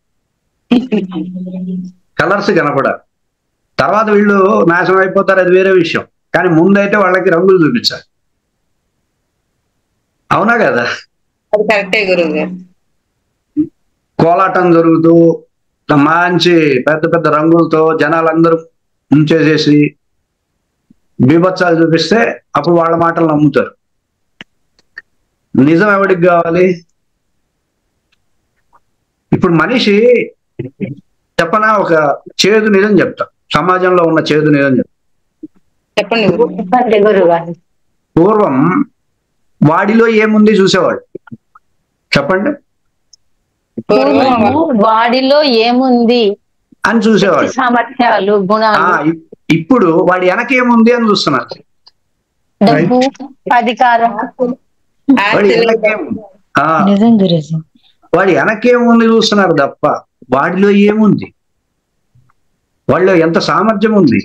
కలర్స్ కనపడాలి. తర్వాత వీళ్ళు నాశనం అయిపోతారు, అది వేరే విషయం. కానీ ముందైతే వాళ్ళకి రంగులు చూపించాలి. అవునా కదా? అది కరెక్టే గురువు గారు. కోలాటం జరుగుతూ మంచి పెద్ద పెద్ద రంగులతో జనాలందరూ ఉంచేసేసి బీభత్సాలు చూపిస్తే అప్పుడు వాళ్ళ మాటలు నమ్ముతారు. నిజం ఎవరికి కావాలి? ఇప్పుడు మనిషి చెప్పనా, ఒక చేదు నిజం చెప్తా, సమాజంలో ఉన్న చేదు నిజం చెప్తా. చెప్పండి గురువు. చెప్పండి గురుగారు. పూర్వం వాడిలో ఏముంది చూసేవాడు. చెప్పండి. వాడిలో ఏముంది అని చూసేవాడు, సామర్థ్యాలు, గుణాలు. ఇప్పుడు వాడి వెనకేముంది అని చూస్తున్నారు. డబ్బు, అధికారం. వాడి వెనకేముంది, నిజం గురుజీ. వాడి వెనకేముంది చూస్తున్నారు తప్ప వాడిలో ఏముంది, వాళ్ళలో ఎంత సామర్థ్యం ఉంది,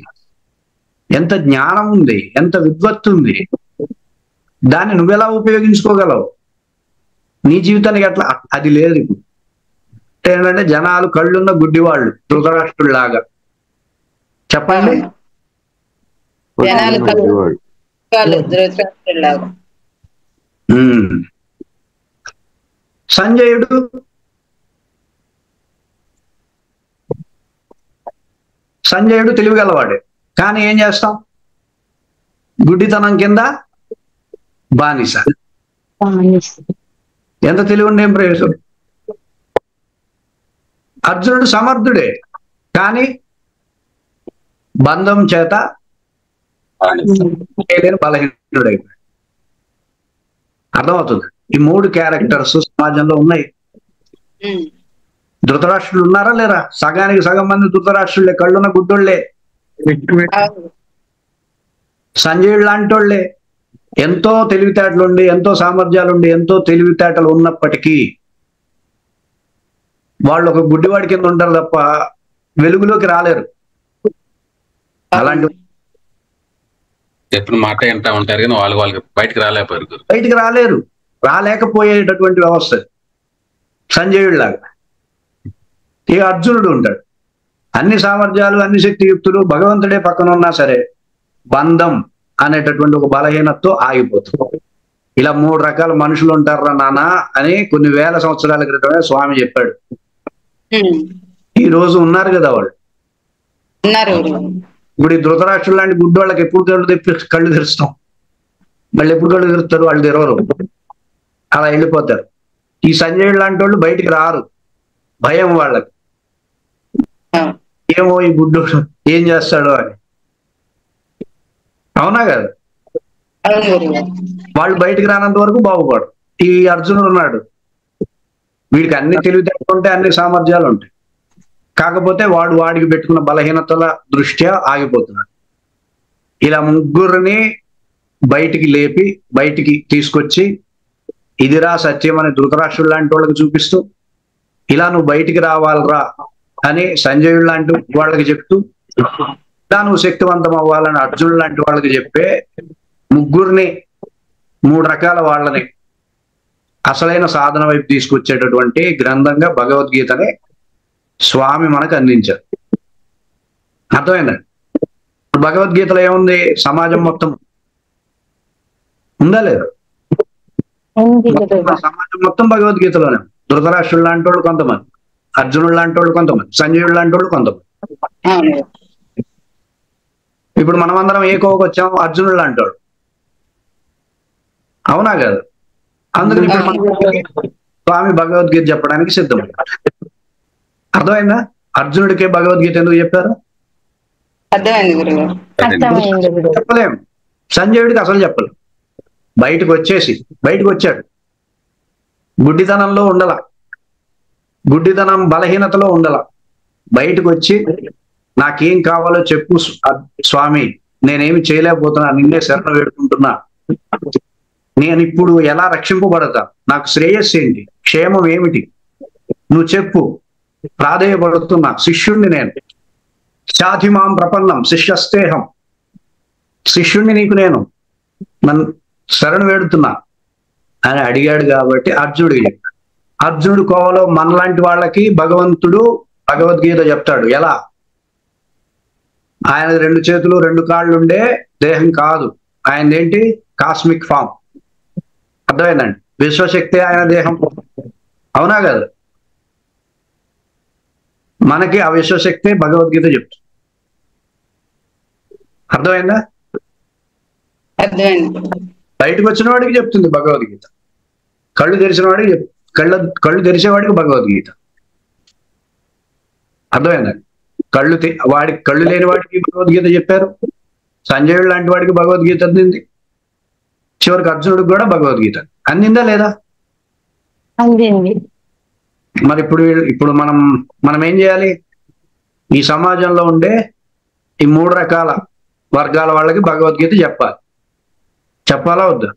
ఎంత జ్ఞానం ఉంది, ఎంత విద్వత్తు ఉంది, దాన్ని నువ్వెలా ఉపయోగించుకోగలవు నీ జీవితానికి అట్లా? అది లేదు. ఏంటంటే జనాలు కళ్ళున్న గుడ్డివాళ్ళు, ధృతరాష్ట్రుల్లాగా. చెప్పండి. జనాలు ధృతరాష్ట్రుల్లాగా. సంజయుడు తెలివిగలవాడే, కానీ ఏం చేస్తాం? గుడ్డితనం కింద బానిస. ఎంత తెలివి ఉండే ఏం ప్రయోజనం? అర్జునుడు సమర్థుడే, కానీ బంధం చేత బలహీనుడైపోయాడు. అర్థమవుతుంది? ఈ 3 క్యారెక్టర్స్ సమాజంలో ఉన్నాయి. ధృతరాష్ట్రులు ఉన్నారా లేరా? సగానికి సగం మంది ధృతరాష్ట్రులే, కళ్ళున్న గుడ్డోళ్లే. సంజయుడు లాంటోళ్లే. ఎంతో తెలివితేటలుండి, ఎంతో సామర్థ్యాలుండి, ఎంతో తెలివితేటలు ఉన్నప్పటికీ వాళ్ళు ఒక గుడ్డివాడి కింద ఉంటారు తప్ప వెలుగులోకి రాలేరు. అలాంటి చెప్పిన మాట ఏంటా ఉంటారు కానీ వాళ్ళకి బయటకు రాలేరు. రాలేకపోయేటటువంటి వ్యవస్థ సంజయుడిలాగా. ఇక అర్జునుడు ఉంటాడు, అన్ని సామర్థ్యాలు, అన్ని శక్తియుక్తులు, భగవంతుడే పక్కన ఉన్నా సరే బంధం అనేటటువంటి ఒక బలహీనతతో ఆగిపోతుంది. ఇలా 3 రకాల మనుషులు ఉంటారా నాన్న అని కొన్ని వేల సంవత్సరాల క్రితమే స్వామి చెప్పాడు. ఈ రోజు ఉన్నారు కదా వాళ్ళు. ఇప్పుడు ఈ ధృతరాష్ట్రులు లాంటి గుడ్డోళ్ళకి ఎప్పుడు కళ్ళు తెరుస్తాం, మళ్ళీ ఎప్పుడు కళ్ళు తెరుస్తారు? వాళ్ళు తెరవరు, అలా వెళ్ళిపోతారు. ఈ సంజయుడు లాంటి వాళ్ళు బయటికి రారు, భయం వాళ్ళకి. ఏమో ఈ గుడ్డోడు ఏం చేస్తాడో అని. అవునా కదా? వాళ్ళు బయటికి రానంత వరకు బాగుపడు. ఈ అర్జునుడు ఉన్నాడు, వీడికి అన్ని తెలివితేటలు ఉంటాయి, అన్ని సామర్థ్యాలు ఉంటాయి, కాకపోతే వాడికి పెట్టుకున్న బలహీనతల దృష్ట్యా ఆగిపోతున్నాడు. ఇలా ముగ్గురిని బయటికి లేపి, బయటికి తీసుకొచ్చి ఇదిరా సత్యం అని ధృతరాష్ట్రుడు లాంటి వాళ్ళకి చూపిస్తూ, ఇలా నువ్వు బయటికి రావాలరా అని సంజయుడు లాంటి వాళ్ళకి చెప్తూ, ఇలా నువ్వు శక్తివంతం అవ్వాలని అర్జునుడు లాంటి వాళ్ళకి చెప్పే ముగ్గురిని, 3 రకాల వాళ్ళని అసలైన సాధన వైపు తీసుకొచ్చేటటువంటి గ్రంథంగా భగవద్గీతని స్వామి మనకు అందించారు. అర్థమైందండి? భగవద్గీతలో ఏముంది? సమాజం మొత్తం ఉందా లేదా? సమాజం మొత్తం భగవద్గీతలోనే. ధృతరాష్ట్రుడు లాంటి వాళ్ళు కొంతమంది, అర్జునుడు లాంటి వాళ్ళు కొంతమంది, సంజయుడు లాంటి వాళ్ళు కొంతమంది. ఇప్పుడు మనమందరం ఏ కోవకు వచ్చాం? అర్జునుడు లాంటి వాడు. అవునా కదా? అందుకని ఇప్పుడు స్వామి భగవద్గీత చెప్పడానికి సిద్ధమయ్యారు. అర్థమైందా? అర్జునుడికే భగవద్గీత ఎందుకు చెప్పారు? చెప్పలేము. సంజయుడికి అసలు చెప్పలేం. బయటకు వచ్చాడు, గుడ్డితనంలో ఉండల, గుడ్డితనం బలహీనతలో ఉండల, బయటకు వచ్చి నాకేం కావాలో చెప్పు స్వామి, నేనేమి చేయలేకపోతున్నా, నిన్నే శరణ వేడుకుంటున్నా, నేను ఇప్పుడు ఎలా రక్షింపబడతా, నాకు శ్రేయస్సు ఏంటి, క్షేమం ఏమిటి, నువ్వు చెప్పు, ప్రాధేయపడుతున్నా, శిష్యుణ్ణి నేను, శాధిమాం ప్రపన్నం శిష్యస్తేహం, శిష్యుణ్ణి నీకు నేను, నన్ను శరణు వేడుతున్నా అని అడిగాడు. కాబట్టి అర్జునుడికి చెప్పాడు. అర్జునుడు కోవలో మనలాంటి వాళ్ళకి భగవంతుడు భగవద్గీత చెప్తాడు. ఎలా? ఆయన 2 చేతులు 2 కాళ్ళు ఉండే దేహం కాదు, ఆయనదేంటి కాస్మిక్ ఫామ్. అర్థమైందండి? విశ్వశక్తి ఆయన దేహం, అవునా కదా? మనకి ఆ విశ్వశక్తి భగవద్గీత చెప్తుంది. అర్థమైందా? అర్థమైంది. బయటకు వచ్చిన వాడికి చెప్తుంది భగవద్గీత, కళ్ళు తెరిచిన వాడికి కళ్ళు తెరిచేవాడికి భగవద్గీత. అర్థమైందండి? వాడికి కళ్ళు లేని వాడికి భగవద్గీత చెప్పారు, సంజయుడు లాంటి వాడికి భగవద్గీత అందింది, చివరికి అర్జునుడికి కూడా భగవద్గీత అందిందా లేదా? అందింది. మరి ఇప్పుడు మనం ఏం చేయాలి? ఈ సమాజంలో ఉండే ఈ 3 రకాల వర్గాల వాళ్ళకి భగవద్గీత చెప్పాలా వద్దా?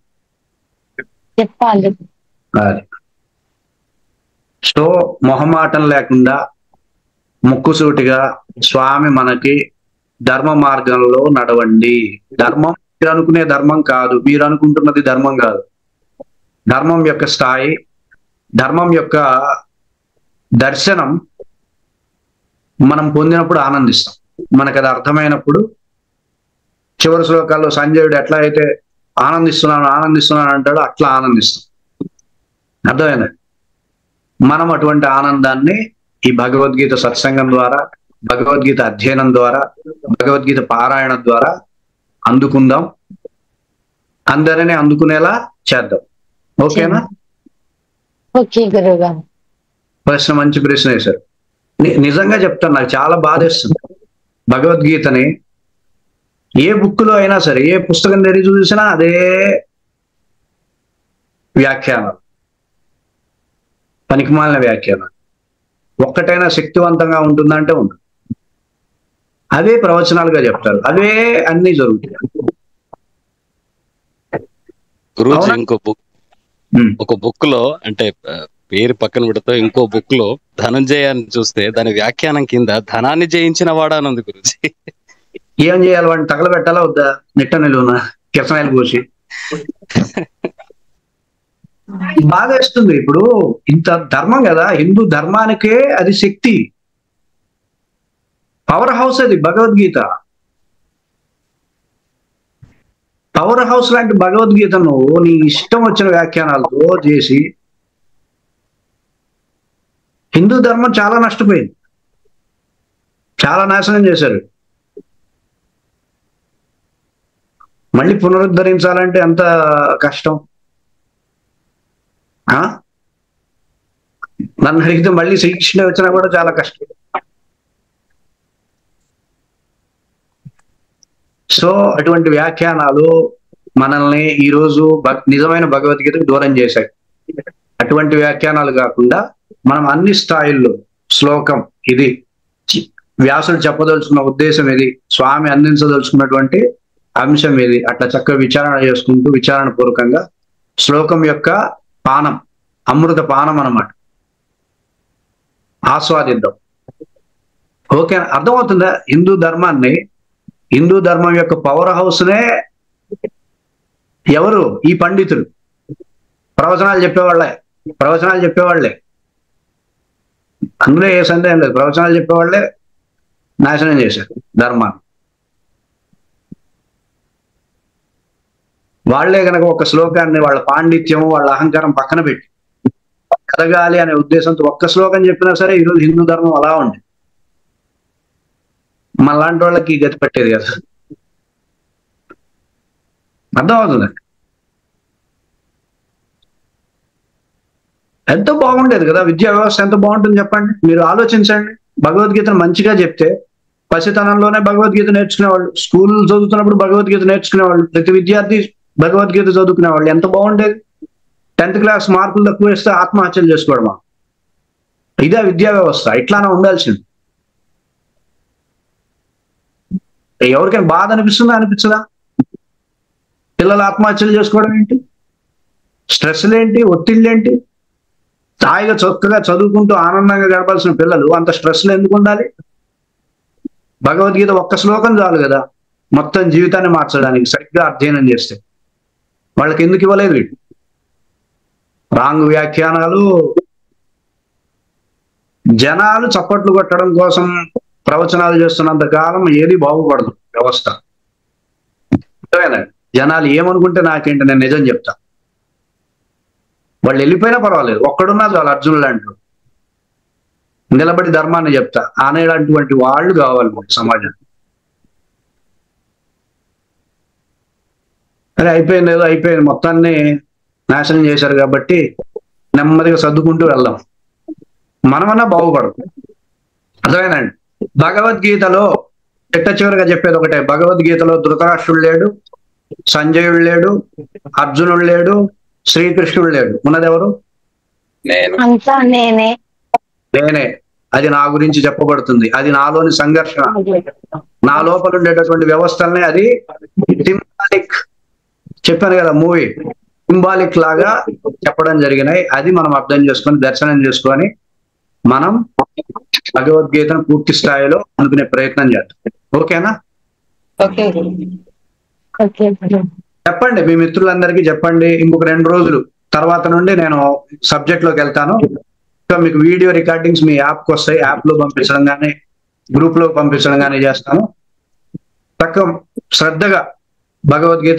చెప్పాలి. అది. సో మొహమాటం లేకుండా ముక్కుసూటిగా స్వామి మనకి ధర్మ మార్గంలో నడవండి. ధర్మం మీరు అనుకునే ధర్మం కాదు, మీరు అనుకుంటున్నది ధర్మం కాదు. ధర్మం యొక్క స్థాయి, ధర్మం యొక్క దర్శనం మనం పొందినప్పుడు ఆనందిస్తాం. మనకు అది అర్థమైనప్పుడు చివరి శ్లోకాల్లో సంజయుడు ఎట్లా అయితే ఆనందిస్తున్నాను అంటాడో అట్లా ఆనందిస్తాం. అర్థమైంది? మనం అటువంటి ఆనందాన్ని ఈ భగవద్గీత సత్సంగం ద్వారా, భగవద్గీత అధ్యయనం ద్వారా, భగవద్గీత పారాయణం ద్వారా అందుకుందాం. అందరినీ అందుకునేలా చేద్దాం. ఓకేనా? ఓకే గురువుగారు. మంచి ప్రశ్న వేశారు. నిజంగా చెప్తాను, నాకు చాలా బాధేస్తుంది. భగవద్గీతని ఏ బుక్ లో అయినా సరే, ఏ పుస్తకం తెరిచి చూసినా అదే వ్యాఖ్యానాలు, పనికిమాలిన వ్యాఖ్యానాలు. ఒక్కటైనా శక్తివంతంగా ఉంటుందంటే ఉంటుంది. అవే ప్రవచనాలుగా చెప్తారు, అవే అన్ని జరుగుతాయి. గురూజీ ఒక బుక్ లో, అంటే పేరు పక్కన పెడితే ఇంకో బుక్ లో ధనంజయాన్ని చూస్తే దాని వ్యాఖ్యానం కింద ధనాన్ని జయించిన వాడాను ఉంది గురూజీ. ఏం చేయాలి? వాడిని తగలబెట్టాలా వద్దా? నిట్ట నిలువున కిరసనాయలు పోసి బాధేస్తుంది. ఇప్పుడు ఇంత ధర్మం కదా, హిందూ ధర్మానికే అది శక్తి, పవర్ హౌస్ అది భగవద్గీత. పవర్ హౌస్ లాంటి భగవద్గీతను నీ ఇష్టం వచ్చిన వ్యాఖ్యానాలతో చేసి హిందూ ధర్మం చాలా నష్టపోయింది, చాలా నాశనం చేశారు. మళ్ళీ పునరుద్ధరించాలంటే ఎంత కష్టం. నన్ను అడిగితే మళ్ళీ శ్రీకృష్ణ వచ్చినా కూడా చాలా కష్టం. సో అటువంటి వ్యాఖ్యానాలు మనల్ని ఈరోజు నిజమైన భగవద్గీతకు దూరం చేశాయి. అటువంటి వ్యాఖ్యానాలు కాకుండా మనం అన్ని స్థాయిల్లో శ్లోకం ఇది, వ్యాసుడు చెప్పదలుచుకున్న ఉద్దేశం ఇది, స్వామి అందించదలుచుకున్నటువంటి అంశం ఇది, అట్లా చక్కగా విచారణ చేసుకుంటూ విచారణ పూర్వకంగా శ్లోకం యొక్క పానం, అమృత పానం అన్నమాట, ఆస్వాదిద్దాం. ఓకే, అర్థమవుతుందా? హిందూ ధర్మాన్ని, హిందూ ధర్మం యొక్క పవర్ హౌస్నే ఎవరు? ఈ పండితులు, ప్రవచనాలు చెప్పేవాళ్లే. అందులో ఏ సందేహం లేదు, ప్రవచనాలు చెప్పేవాళ్లే నాశనం చేశారు ధర్మాన్ని. వాళ్లే కనుక ఒక శ్లోకాన్ని, వాళ్ళ పాండిత్యము, వాళ్ళ అహంకారం పక్కన పెట్టి ఎదగాలి అనే ఉద్దేశంతో ఒక్క శ్లోకం చెప్పినా సరే ఈరోజు హిందూ ధర్మం అలా ఉంది. మనలాంటి వాళ్ళకి గతి పట్టేది కదా. అర్థమవుతుందండి? ఎంతో బాగుండేది కదా విద్యా వ్యవస్థ, ఎంత బాగుంటుంది చెప్పండి. మీరు ఆలోచించండి. భగవద్గీతను మంచిగా చెప్తే పసితనంలోనే భగవద్గీత నేర్చుకునేవాళ్ళు, స్కూల్ చదువుతున్నప్పుడు భగవద్గీత నేర్చుకునేవాళ్ళు, ప్రతి విద్యార్థి భగవద్గీత చదువుకునేవాళ్ళు. ఎంత బాగుండేది. 10th క్లాస్ మార్కులు తక్కువ వేస్తే ఆత్మహత్యలు చేసుకోవడమా? ఇదే విద్యా వ్యవస్థ. ఇట్లానే ఉండాల్సింది. ఎవరికైనా బాధ అనిపించదా? పిల్లలు ఆత్మహత్యలు చేసుకోవడం ఏంటి? స్ట్రెస్లు ఏంటి? ఒత్తిళ్ళు ఏంటి? హాయిగా చక్కగా చదువుకుంటూ ఆనందంగా గడపాల్సిన పిల్లలు అంత స్ట్రెస్లు ఎందుకు ఉండాలి? భగవద్గీత ఒక్క శ్లోకం చాలు కదా మొత్తం జీవితాన్ని మార్చడానికి, సరిగ్గా అధ్యయనం చేస్తే. వాళ్ళకి ఎందుకు ఇవ్వలేదు? వీళ్ళు రాంగ్ వ్యాఖ్యానాలు, జనాలు చప్పట్లు కొట్టడం కోసం ప్రవచనాలు చేస్తున్నంత కాలం ఏది బాగుపడదు వ్యవస్థ. జనాలు ఏమనుకుంటే నాకేంటి, నేను నిజం చెప్తా. వాళ్ళు వెళ్ళిపోయినా పర్వాలేదు, ఒక్కడున్నా చాలు అర్జునుడు అంటూ నిలబడి ధర్మాన్ని చెప్తా అనేటటువంటి వాళ్ళు కావాలి మనకి సమాజం. అరే అయిపోయింది, ఏదో అయిపోయింది, మొత్తాన్ని నాశనం చేశారు కాబట్టి నెమ్మదిగా సర్దుకుంటూ వెళ్దాం, మనమన్నా బాగుపడదు. అర్థమేనండి? భగవద్గీతలో చిట్ట చివరిగా చెప్పేది ఒకటే, భగవద్గీతలో ధృతరాష్ట్రుడు లేడు, సంజయుడు లేడు, అర్జునుడు లేడు, శ్రీకృష్ణుడు లేడు. ఉన్నదెవరు? అంతా నేనే. నేనే. అది నా గురించి చెప్పబడుతుంది. అది నాలోని సంఘర్షణ, నా లోపల ఉండేటటువంటి వ్యవస్థల్ని అది సింబాలిక్, చెప్పాను కదా మూవీ, సింబాలిక్ లాగా చెప్పడం జరిగినాయి. అది మనం అర్థం చేసుకొని దర్శనం చేసుకొని మనం భగవద్గీతను పూర్తి స్థాయిలో అనుకునే ప్రయత్నం చేద్దాం. ఓకేనా? ఓకే చెప్పండి మీ మిత్రులందరికీ చెప్పండి. ఇంకొక 2 రోజులు తర్వాత నుండి నేను సబ్జెక్ట్ లోకి వెళ్తాను. ఇంకా మీకు వీడియో రికార్డింగ్స్ మీ యాప్కి వస్తాయి, యాప్ లో పంపించడం కానీ గ్రూప్ లో పంపించడం కానీ చేస్తాను. తక్కువ శ్రద్ధగా భగవద్గీత